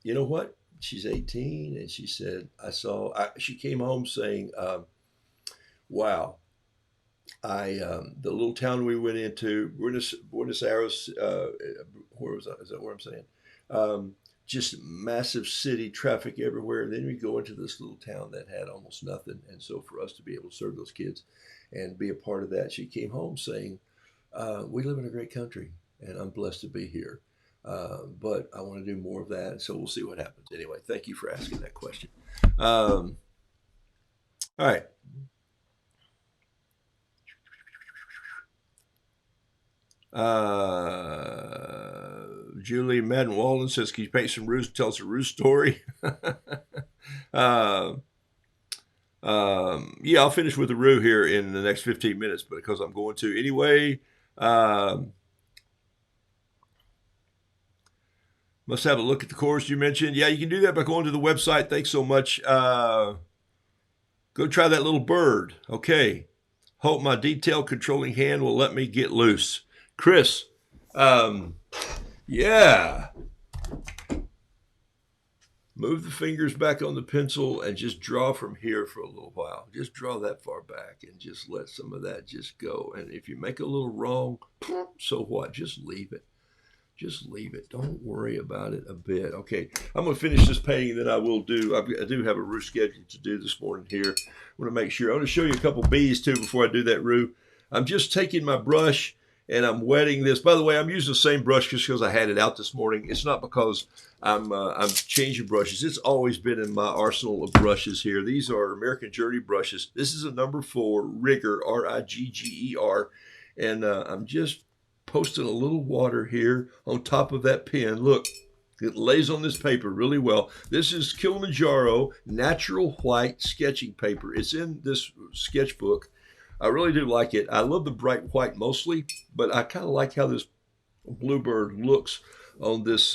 Speaker 1: know what? She's 18, and she said, she came home saying, wow, the little town we went into, Buenos Aires, where was that? Is that where I'm saying? Just massive city, traffic everywhere. And then we go into this little town that had almost nothing. And so for us to be able to serve those kids and be a part of that, she came home saying, we live in a great country, and I'm blessed to be here. But I want to do more of that. So we'll see what happens. Anyway, thank you for asking that question. All right. Julie Madden Walden says, "Can you paint some roos? Tell us a roos story." uh, yeah, I'll finish with the roo here in the next 15 minutes, but because I'm going to anyway. Must have a look at the course you mentioned. Yeah, you can do that by going to the website. Thanks so much. Go try that little bird. Okay. Hope my detail controlling hand will let me get loose. Chris, yeah. Move the fingers back on the pencil and just draw from here for a little while. Just draw that far back and just let some of that just go. And if you make a little wrong, so what? Just leave it. Just leave it. Don't worry about it a bit. Okay, I'm going to finish this painting, then I do have a roof schedule to do this morning here. I want to make sure. I want to show you a couple bees too before I do that roof. I'm just taking my brush and I'm wetting this. By the way, I'm using the same brush just because I had it out this morning. It's not because I'm changing brushes. It's always been in my arsenal of brushes here. These are American Journey brushes. This is a number 4 Rigger, Rigger, and I'm just posting a little water here on top of that pen. Look, it lays on this paper really well. This is Kilimanjaro Natural White sketching paper. It's in this sketchbook. I really do like it. I love the bright white mostly, but I kind of like how this bluebird looks on this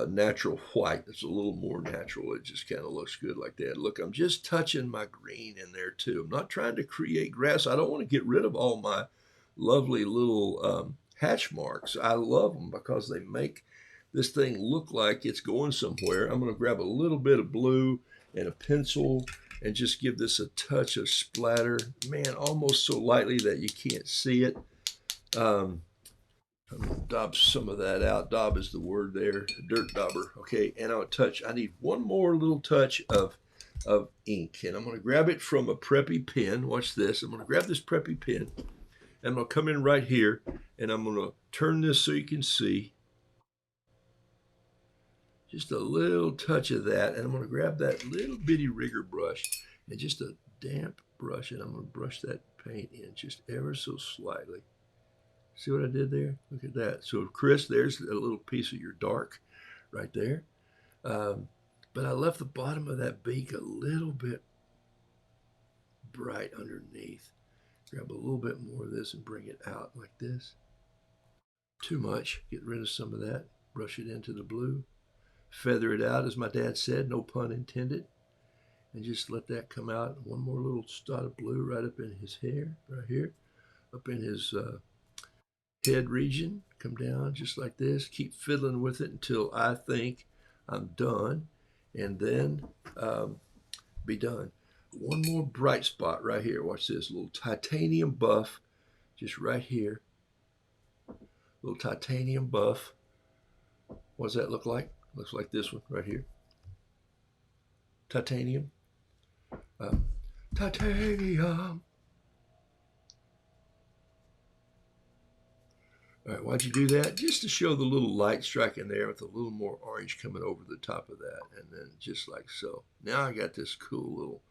Speaker 1: natural white. It's a little more natural. It just kind of looks good like that. Look, I'm just touching my green in there too. I'm not trying to create grass. I don't want to get rid of all my lovely little hatch marks. I love them because they make this thing look like it's going somewhere. I'm going to grab a little bit of blue and a pencil and just give this a touch of splatter. Man, almost so lightly that you can't see it. I'm going to daub some of that out. Daub is the word there, dirt dauber. Okay, and I need one more little touch of ink. And I'm going to grab it from a preppy pen. Watch this. I'm going to grab this preppy pen. And I'm going to come in right here, and I'm going to turn this so you can see. Just a little touch of that, and I'm going to grab that little bitty rigger brush, and just a damp brush, and I'm going to brush that paint in just ever so slightly. See what I did there? Look at that. So, Chris, there's a little piece of your dark right there. But I left the bottom of that beak a little bit bright underneath. Grab a little bit more of this and bring it out like this. Too much. Get rid of some of that. Brush it into the blue. Feather it out, as my dad said, no pun intended. And just let that come out. One more little dot of blue right up in his hair, right here. Up in his head region. Come down just like this. Keep fiddling with it until I think I'm done. And then be done. One more bright spot right here. Watch this, a little titanium buff, just right here. Little titanium buff. What does that look like? Looks like this one right here. Titanium. Um, Titanium. All right, why'd you do that? Just to show the little light striking there with a little more orange coming over the top of that. And then just like so. Now I got this cool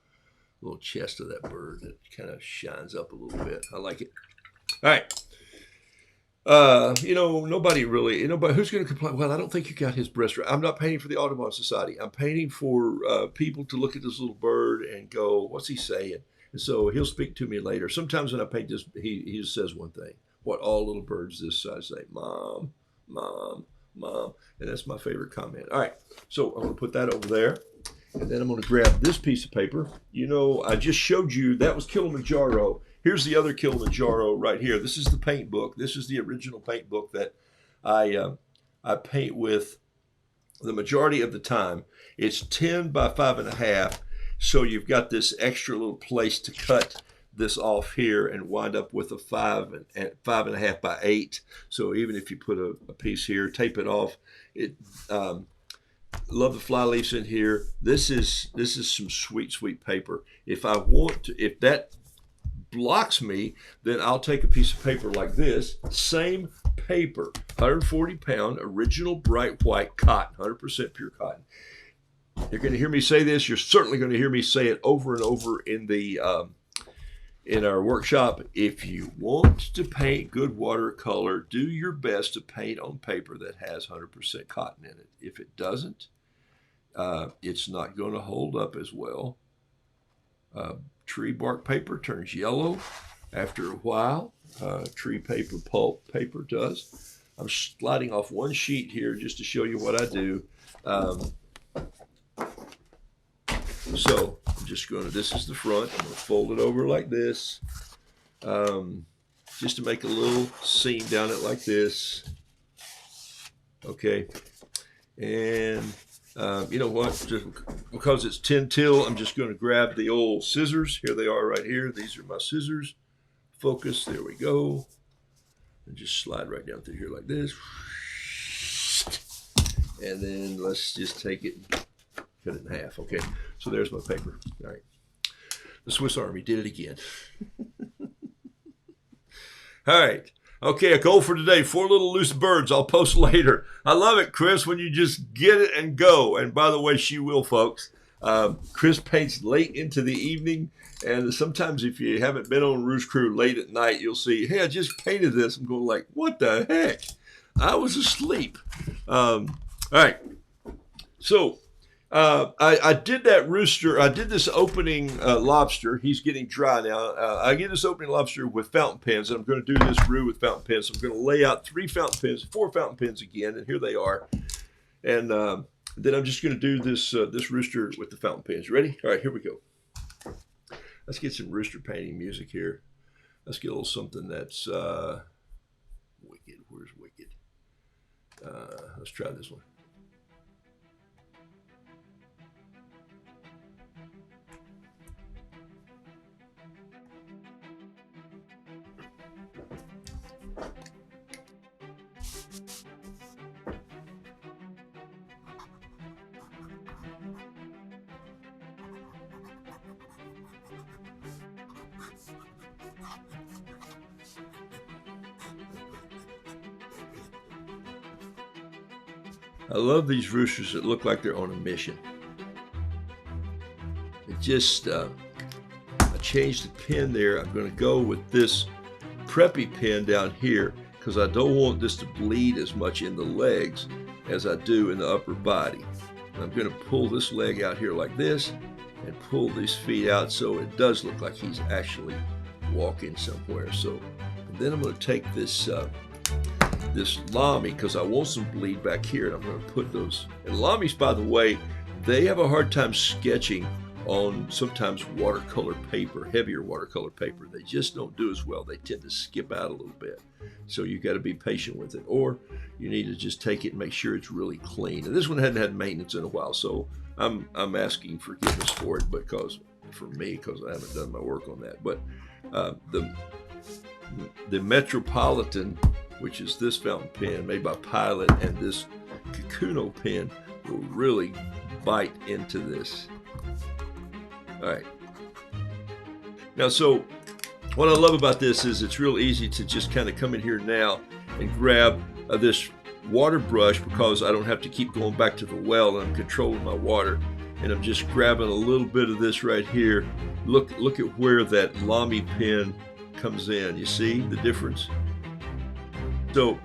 Speaker 1: little chest of that bird that kind of shines up a little bit. I like it. All right. Nobody who's going to complain. Well, I don't think you got his breast right. I'm not painting for the Audubon Society. I'm painting for people to look at this little bird and go, what's he saying? And so he'll speak to me later. Sometimes when I paint this, he just says one thing. What all little birds this size say, Mom, Mom, Mom. And that's my favorite comment. All right. So I'm going to put that over there. And then I'm going to grab this piece of paper. I just showed you that was Kilimanjaro. Here's the other Kilimanjaro right here. This is the paint book. This is the original paint book that I paint with the majority of the time. It's 10 by 5.5. So you've got this extra little place to cut this off here and wind up with a 5.5 by 8. So even if you put a piece here, tape it off. Love the fly leaves in here. This is some sweet paper. If that blocks me, then I'll take a piece of paper like this, same paper, 140-pound original bright white cotton, 100% pure cotton. You're going to hear me say this. You're certainly going to hear me say it over and over in our workshop. If you want to paint good watercolor, do your best to paint on paper that has 100% cotton in it. If it doesn't, it's not going to hold up as well. Tree bark paper turns yellow after a while. Tree paper, pulp paper does. I'm sliding off one sheet here just to show you what I do. So I'm just this is the front. I'm going to fold it over like this, just to make a little seam down it like this. Okay. And you know what? Just because it's 10 till, I'm just going to grab the old scissors. Here they are right here. These are my scissors. Focus. There we go. And just slide right down through here like this. And then let's just take it and cut it in half. Okay. So there's my paper. All right. The Swiss Army did it again. All right. Okay, a goal for today, 4 little loose birds. I'll post later. I love it, Chris, when you just get it and go. And by the way, she will, folks. Chris paints late into the evening. And sometimes if you haven't been on Rouge Crew late at night, you'll see, hey, I just painted this. I'm going like, what the heck? I was asleep. All right. So I did that rooster. I did this opening lobster. He's getting dry now. I get this opening lobster with fountain pens, and I'm going to do this roux with fountain pens. So I'm going to lay out 4 fountain pens again, and here they are. And then I'm just going to do this rooster with the fountain pens. Ready? All right, here we go. Let's get some rooster painting music here. Let's get a little something that's wicked. Where's wicked? Let's try this one. I love these roosters that look like they're on a mission. It just, I changed the pen there. I'm going to go with this preppy pen down here because I don't want this to bleed as much in the legs as I do in the upper body. And I'm going to pull this leg out here like this and pull these feet out so it does look like he's actually walking somewhere. So, and then I'm going to take this lamy because I want some bleed back here, and I'm going to put those. And lamies, by the way, they have a hard time sketching on sometimes watercolor paper, heavier watercolor paper. They just don't do as well. They tend to skip out a little bit. So you got to be patient with it, or you need to just take it and make sure it's really clean. And this one hadn't had maintenance in a while, so I'm asking forgiveness for it because I haven't done my work on that. But the Metropolitan which is this fountain pen made by Pilot, and this Kakuno pen will really bite into this. All right. Now, so what I love about this is it's real easy to just kind of come in here now and grab this water brush, because I don't have to keep going back to the well, and I'm controlling my water. And I'm just grabbing a little bit of this right here. Look at where that Lamy pen comes in. You see the difference? So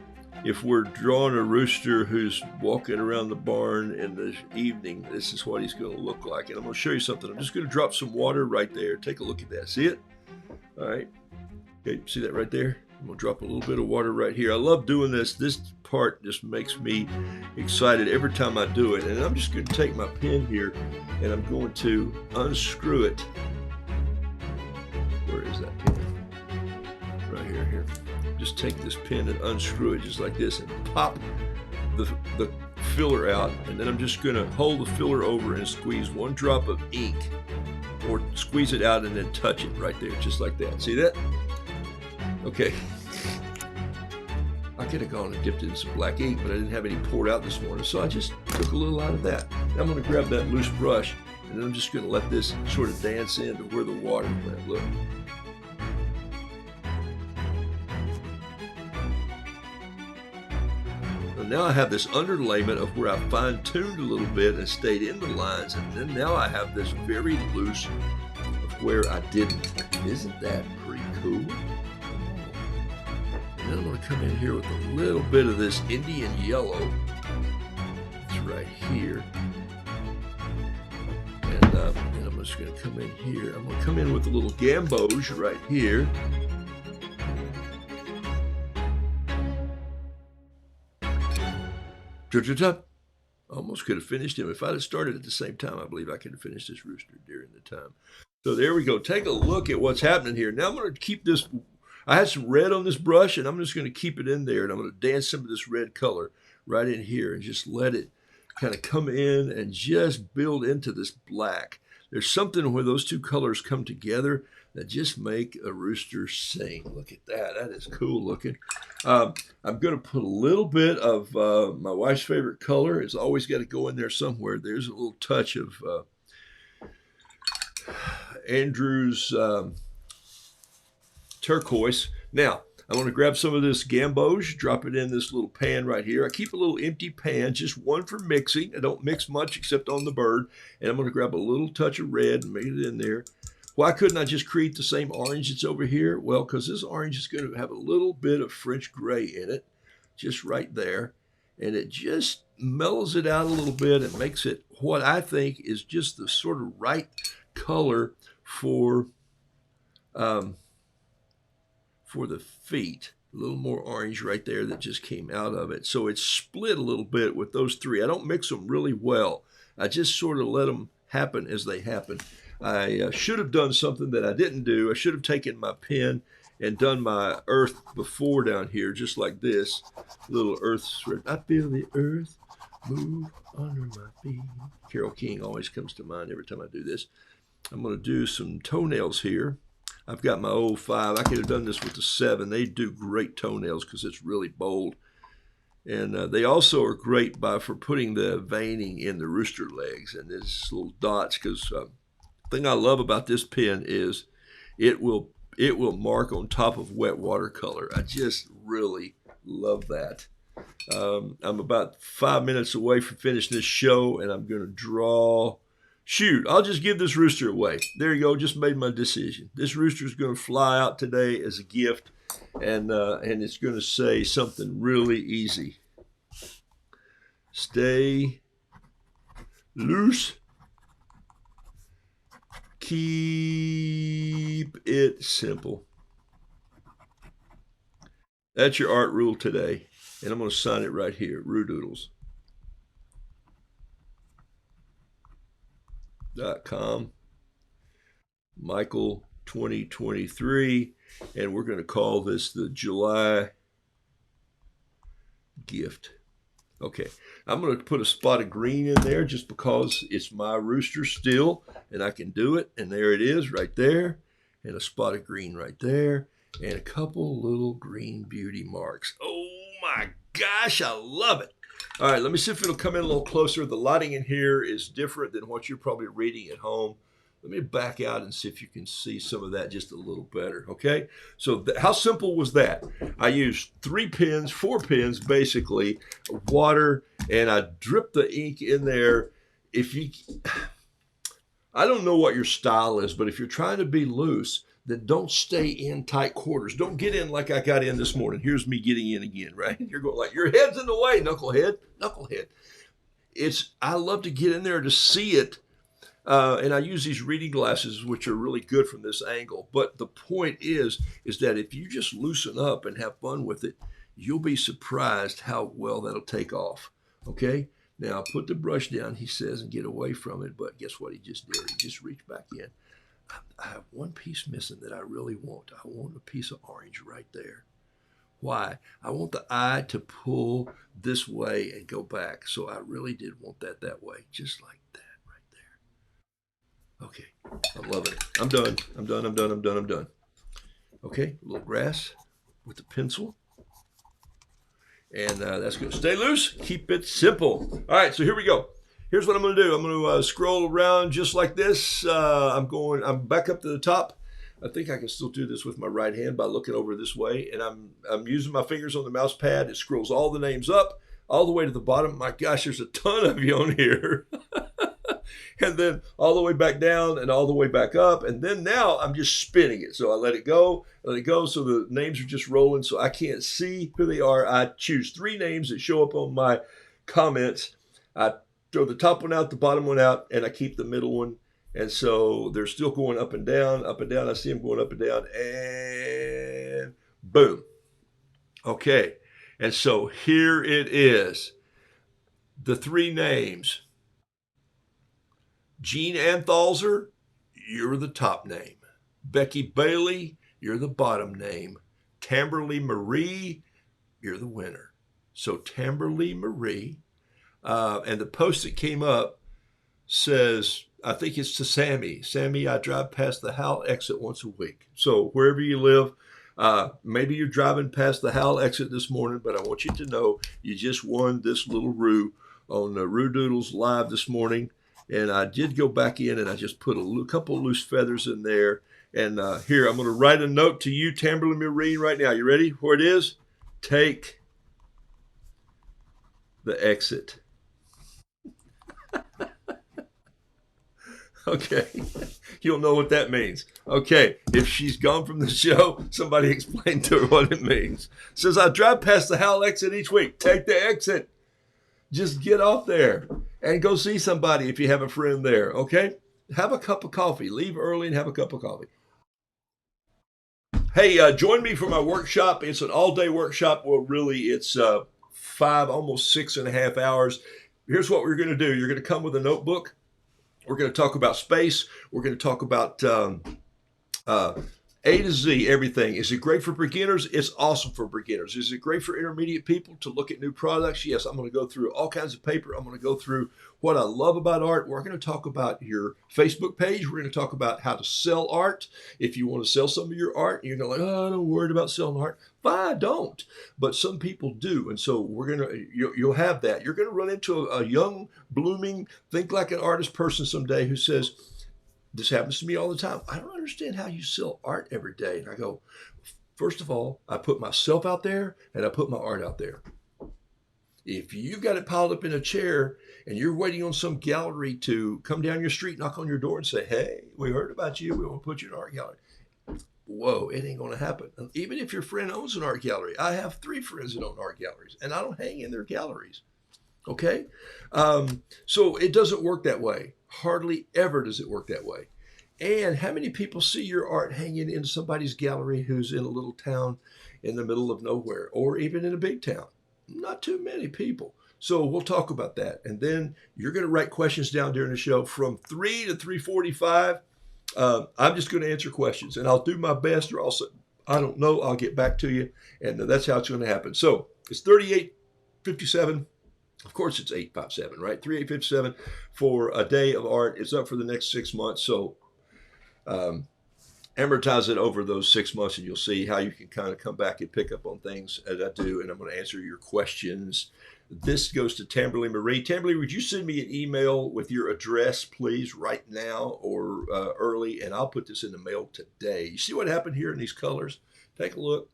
Speaker 1: if we're drawing a rooster who's walking around the barn in the evening, this is what he's going to look like. And I'm going to show you something. I'm just going to drop some water right there. Take a look at that. See it? All right. Okay, see that right there? I'm going to drop a little bit of water right here. I love doing this. This part just makes me excited every time I do it. And I'm just going to take my pen here and I'm going to unscrew it. Where is that pen? Right here. Just take this pen and unscrew it just like this and pop the filler out. And then I'm just going to hold the filler over and squeeze one drop of ink, or squeeze it out and then touch it right there, just like that. See that? Okay. I could have gone and dipped it in some black ink, but I didn't have any poured out this morning, so I just took a little out of that. Now I'm going to grab that loose brush, and then I'm just going to let this sort of dance into where the water went. Look. And now I have this underlayment of where I fine-tuned a little bit and stayed in the lines, and then now I have this very loose of where I didn't. Isn't that pretty cool? And then I'm going to come in here with a little bit of this Indian yellow. It's right here. And then I'm just going to come in here. I'm going to come in with a little gamboge right here. Almost could have finished him. If I'd have started at the same time, I believe I could have finished this rooster during the time. So there we go. Take a look at what's happening here. Now I'm going to keep this. I had some red on this brush, and I'm just going to keep it in there, and I'm going to dance some of this red color right in here and just let it kind of come in and just build into this black. There's something where those two colors come together that just make a rooster sing. Look at that. That is cool looking. I'm going to put a little bit of my wife's favorite color. It's always got to go in there somewhere. There's a little touch of Andrew's turquoise. Now, I want to grab some of this gamboge, drop it in this little pan right here. I keep a little empty pan, just one for mixing. I don't mix much except on the bird. And I'm going to grab a little touch of red and make it in there. Why couldn't I just create the same orange that's over here? Well, because this orange is going to have a little bit of French gray in it, just right there. And it just mellows it out a little bit and makes it what I think is just the sort of right color for the feet. A little more orange right there that just came out of it. So it's split a little bit with those three. I don't mix them really well. I just sort of let them happen as they happen. I should have done something that I didn't do. I should have taken my pen and done my earth before down here, just like this. Little earth. I feel the earth move under my feet. Carole King always comes to mind every time I do this. I'm going to do some toenails here. I've got my 05. I could have done this with the 7. They do great toenails because it's really bold. And they also are great for putting the veining in the rooster legs and these little dots, because the thing I love about this pen is it will mark on top of wet watercolor. I just really love that. I'm about 5 minutes away from finishing this show, and I'm going to draw. Shoot, I'll just give this rooster away. There you go, just made my decision. This rooster is going to fly out today as a gift, and it's going to say something really easy. Stay loose. Keep it simple. That's your art rule today, and I'm going to sign it right here, Roodoodles. .com, Michael 2023, and we're going to call this the July gift. Okay, I'm going to put a spot of green in there just because it's my rooster still, and I can do it. And there it is right there, and a spot of green right there, and a couple little green beauty marks. Oh, gosh, I love it. All right, let me see if it'll come in a little closer. The lighting in here is different than what you're probably reading at home. Let me back out and see if you can see some of that just a little better, okay? So how simple was that? I used 3 pens, 4 pens, basically, water, and I dripped the ink in there. I don't know what your style is, but if you're trying to be loose, then don't stay in tight quarters. Don't get in like I got in this morning. Here's me getting in again, right? You're going like, your head's in the way, knucklehead. I love to get in there to see it. And I use these reading glasses, which are really good from this angle. But the point is that if you just loosen up and have fun with it, you'll be surprised how well that'll take off. Okay? Now, put the brush down, he says, and get away from it. But guess what he just did? He just reached back in. I have one piece missing that I really want. I want a piece of orange right there. Why? I want the eye to pull this way and go back. So I really did want that way, just like that right there. Okay, I'm loving it. I'm done. Okay, a little grass with the pencil. And that's good. Stay loose. Keep it simple. All right, so here we go. Here's what I'm going to do. I'm going to scroll around just like this. I'm back up to the top. I think I can still do this with my right hand by looking over this way. And I'm using my fingers on the mouse pad. It scrolls all the names up, all the way to the bottom. My gosh, there's a ton of you on here. And then all the way back down and all the way back up. And then now I'm just spinning it. So I let it go. So the names are just rolling. So I can't see who they are. I choose 3 names that show up on my comments. I throw the top one out, the bottom one out, and I keep the middle one. And so they're still going up and down, up and down. I see them going up and down, and boom. Okay. And so here it is. The 3 names. Jean Anthalzer, you're the top name. Becky Bailey, you're the bottom name. Tamberly Marie, you're the winner. So Tamberly Marie. And the post that came up says, I think it's to Sammy. Sammy, I drive past the Howell exit once a week. So wherever you live, maybe you're driving past the Howell exit this morning, but I want you to know you just won this little Roo on Roodoodles Live this morning. And I did go back in and I just put a couple of loose feathers in there. And here, I'm going to write a note to you, Tamberly Marine, right now. You ready? Where it is? Take the exit. Okay. You'll know what that means. Okay. If she's gone from the show, somebody explain to her what it means. It says, I drive past the Howell exit each week. Take the exit. Just get off there and go see somebody if you have a friend there. Okay. Have a cup of coffee. Leave early and have a cup of coffee. Hey, join me for my workshop. It's an all-day workshop. Well, really, it's 5, almost 6.5 hours. Here's what we're going to do. You're going to come with a notebook. We're going to talk about space. We're going to talk about A to Z, everything. Is it great for beginners? It's awesome for beginners. Is it great for intermediate people to look at new products? Yes, I'm going to go through all kinds of paper. I'm going to go through what I love about art. We're going to talk about your Facebook page. We're going to talk about how to sell art. If you want to sell some of your art, you're going to like, oh, I'm not worried about selling art. Fine, don't. But some people do. And so you'll have that. You're going to run into a young, blooming, think like an artist person someday who says, this happens to me all the time. I don't understand how you sell art every day. And I go, first of all, I put myself out there and I put my art out there. If you got it piled up in a chair and you're waiting on some gallery to come down your street, knock on your door and say, hey, we heard about you. We want to put you in an art gallery. Whoa, it ain't going to happen. And even if your friend owns an art gallery, I have 3 friends that own art galleries and I don't hang in their galleries. Okay. So it doesn't work that way. Hardly ever does it work that way. And how many people see your art hanging in somebody's gallery who's in a little town in the middle of nowhere or even in a big town? Not too many people. So we'll talk about that. And then you're going to write questions down during the show from 3 to 3:45. I'm just going to answer questions and I'll do my best, or also, I don't know, I'll get back to you. And that's how it's going to happen. So it's 3857. Of course, it's 857, right? 3857 for a day of art. It's up for the next 6 months. So amortize it over those 6 months, and you'll see how you can kind of come back and pick up on things as I do. And I'm going to answer your questions. This goes to Tamberly Marie. Tamberly, would you send me an email with your address, please, right now or early? And I'll put this in the mail today. You see what happened here in these colors? Take a look.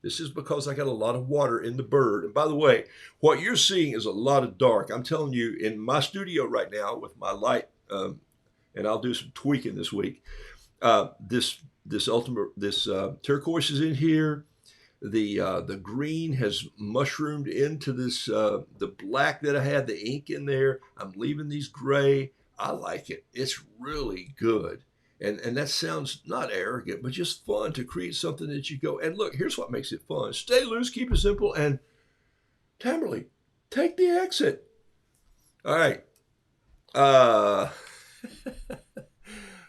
Speaker 1: This is because I got a lot of water in the bird. And by the way, what you're seeing is a lot of dark. I'm telling you, in my studio right now with my light, and I'll do some tweaking this week. This turquoise is in here. The green has mushroomed into this the black that I had, the ink in there. I'm leaving these gray. I like it. It's really good. And that sounds not arrogant, but just fun to create something that you go, and look, here's what makes it fun. Stay loose, keep it simple, and Tamberly, take the exit. All right.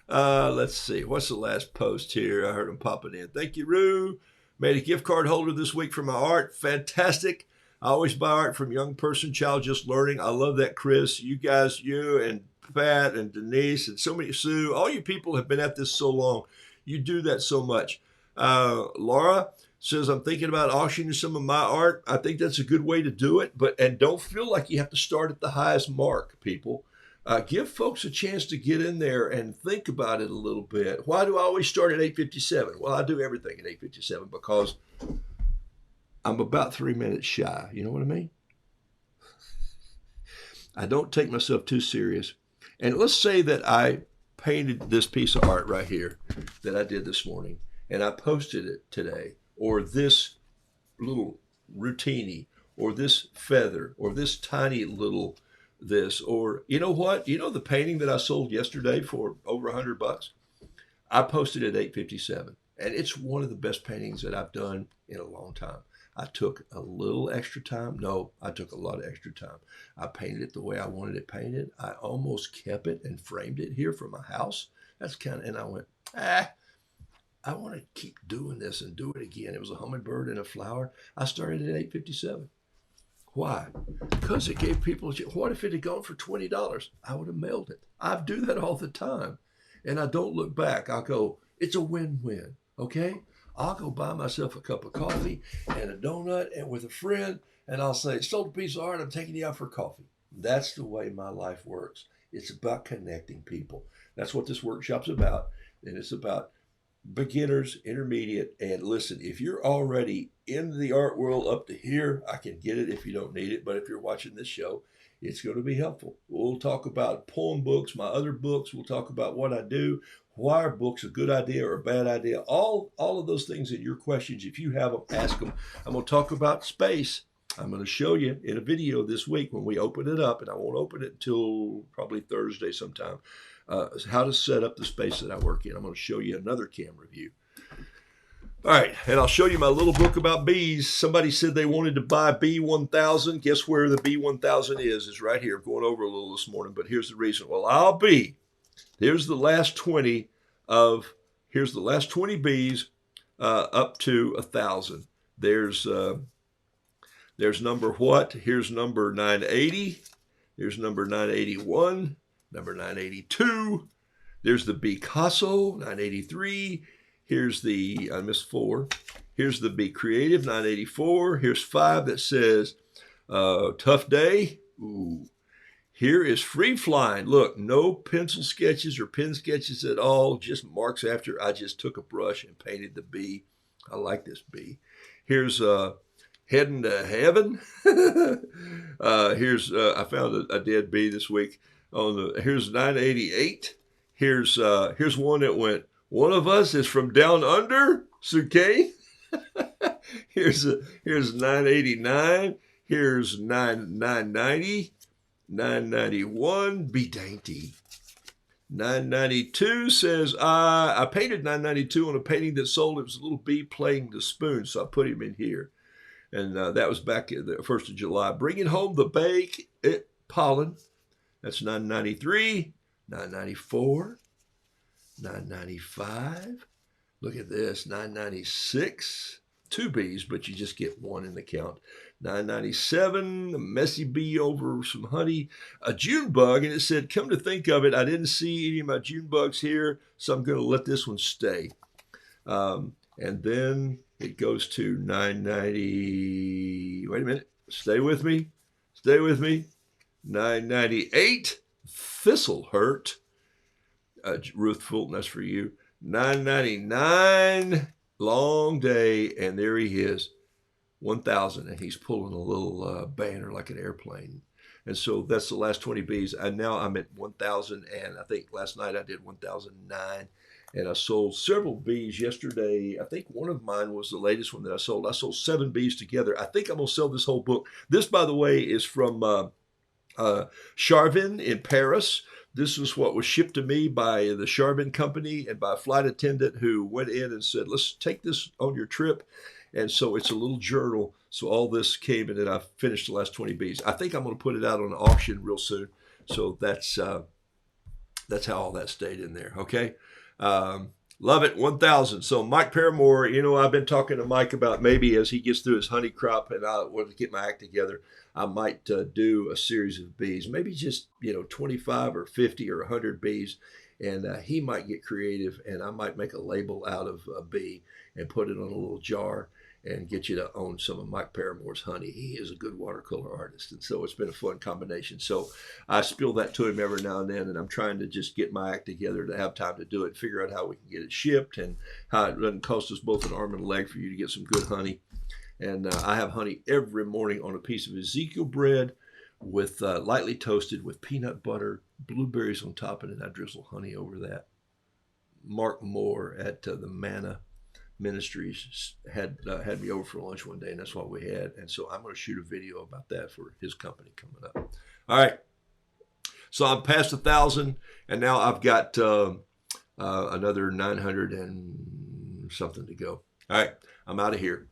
Speaker 1: Let's see. What's the last post here? I heard him popping in. Thank you, Roo. Made a gift card holder this week for my art. Fantastic. I always buy art from young person, child just learning. I love that, Chris. You guys, you and Pat and Denise and so many, Sue, all you people have been at this so long. You do that so much. Laura says, I'm thinking about auctioning some of my art. I think that's a good way to do it, and don't feel like you have to start at the highest mark, people. Give folks a chance to get in there and think about it a little bit. Why do I always start at 8:57? Well, I do everything at 8:57 because I'm about 3 minutes shy. You know what I mean? I don't take myself too serious. And let's say that I painted this piece of art right here that I did this morning, and I posted it today, or this little routine, or this feather, or this tiny little this, or you know what? You know the painting that I sold yesterday for over $100? I posted at 8:57, and it's one of the best paintings that I've done in a long time. I took a little extra time. No, I took a lot of extra time. I painted it the way I wanted it painted. I almost kept it and framed it here for my house. That's kind of, and I went, I want to keep doing this and do it again. It was a hummingbird and a flower. I started at 8:57. Why? Because it gave people, what if it had gone for $20? I would have mailed it. I do that all the time. And I don't look back. I'll go, it's a win-win, okay? I'll go buy myself a cup of coffee and a donut and with a friend, and I'll say, sold a piece of art, I'm taking you out for coffee. That's the way my life works. It's about connecting people. That's what this workshop's about. And it's about beginners, intermediate, and listen, if you're already in the art world up to here, I can get it if you don't need it. But if you're watching this show, it's going to be helpful. We'll talk about poem books, my other books. We'll talk about what I do, why are books a good idea or a bad idea. All of those things in your questions, if you have them, ask them. I'm going to talk about space. I'm going to show you in a video this week when we open it up, and I won't open it until probably Thursday sometime, how to set up the space that I work in. I'm going to show you another camera view. All right, and I'll show you my little book about bees. Somebody said they wanted to buy B1000. Guess where the B1000 is? It's right here. I'm going over a little this morning, but here's the reason. Well, here's the last 20 bees up to 1,000. There's number what? Here's number 980. Here's number 981. Number 982. There's the Picasso, 983. Here's the, I missed 4. Here's the Be Creative, 984. Here's 5 that says Tough Day. Ooh. Here is Free Flying. Look, no pencil sketches or pen sketches at all, just marks after I just took a brush and painted the bee. I like this bee. Here's Heading to Heaven. Here's I found a dead bee this week. Here's 988. Here's one that went, one of us is from down under, Suke. Here's 989. Here's 990. 991, Be Dainty. 992 says, I painted 992 on a painting that sold. It was a little bee playing the spoon, so I put him in here. And that was back in the 1st of July. Bringing Home the Bake Pollen. That's 993, 994, 995. Look at this, 996. 2 bees, but you just get 1 in the count. 997, a messy bee over some honey. A June bug, and it said, come to think of it, I didn't see any of my June bugs here, so I'm going to let this one stay. And then it goes to 990. Wait a minute. Stay with me. Stay with me. 998. Thistlehurt. Ruth Fulton, that's for you. 999. Long day. And there he is. 1,000. And he's pulling a little banner like an airplane. And so that's the last 20 bees. And now I'm at 1,000. And I think last night I did 1,009. And I sold several bees yesterday. I think one of mine was the latest one that I sold. I sold 7 bees together. I think I'm going to sell this whole book. This, by the way, is from Charvin in Paris. This is what was shipped to me by the Charvin company and by a flight attendant who went in and said, let's take this on your trip. And so it's a little journal. So all this came and then I finished the last 20 bees. I think I'm going to put it out on auction real soon. So that's how all that stayed in there. Okay. Love it. 1,000. So Mike Paramore, I've been talking to Mike about maybe as he gets through his honey crop and I want to get my act together, I might do a series of bees, maybe just, 25 or 50 or 100 bees. And he might get creative and I might make a label out of a bee and put it on a little jar and get you to own some of Mike Paramore's honey. He is a good watercolor artist. And so it's been a fun combination. So I spill that to him every now and then. And I'm trying to just get my act together to have time to do it, figure out how we can get it shipped and how it doesn't cost us both an arm and a leg for you to get some good honey. And I have honey every morning on a piece of Ezekiel bread with lightly toasted with peanut butter, blueberries on top, and then I drizzle honey over that. Mark Moore at the Manna Ministries had me over for lunch one day, and that's what we had. And so I'm going to shoot a video about that for his company coming up. All right. So I'm past 1,000, and now I've got another 900 and something to go. All right. I'm out of here.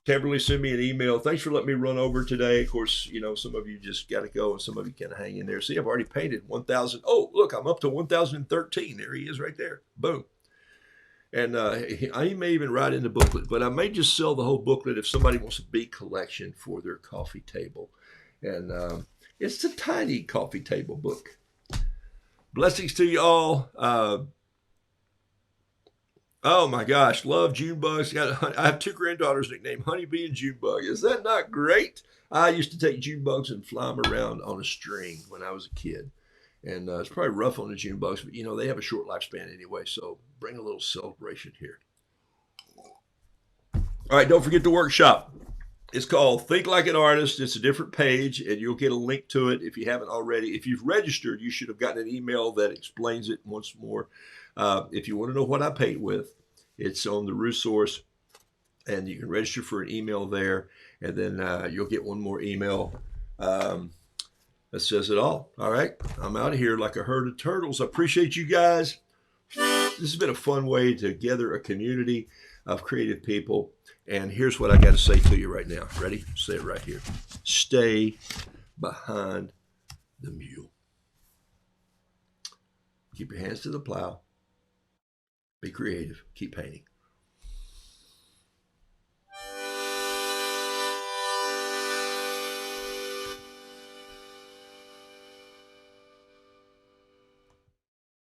Speaker 1: Kimberly, send me an email. Thanks for letting me run over today. Of course, some of you just got to go, and some of you kind of hang in there. See, I've already painted 1,000. Oh, look, I'm up to 1,013. There he is right there. Boom. And I may even write in the booklet, but I may just sell the whole booklet if somebody wants a bee collection for their coffee table. And it's a tiny coffee table book. Blessings to you all. Oh my gosh, love Junebugs. I have 2 granddaughters nicknamed Honeybee and Junebug. Is that not great? I used to take Junebugs and fly them around on a string when I was a kid. And it's probably rough on the Junebugs, but they have a short lifespan anyway, so bring a little celebration here. All right, don't forget the workshop. It's called Think Like an Artist. It's a different page, and you'll get a link to it if you haven't already. If you've registered, you should have gotten an email that explains it once more. If you want to know what I paint with, it's on the resource, and you can register for an email there, and then you'll get one more email that says it all. All right, I'm out of here like a herd of turtles. I appreciate you guys. This has been a fun way to gather a community of creative people. And here's what I got to say to you right now. Ready? Say it right here. Stay behind the mule. Keep your hands to the plow. Be creative. Keep painting.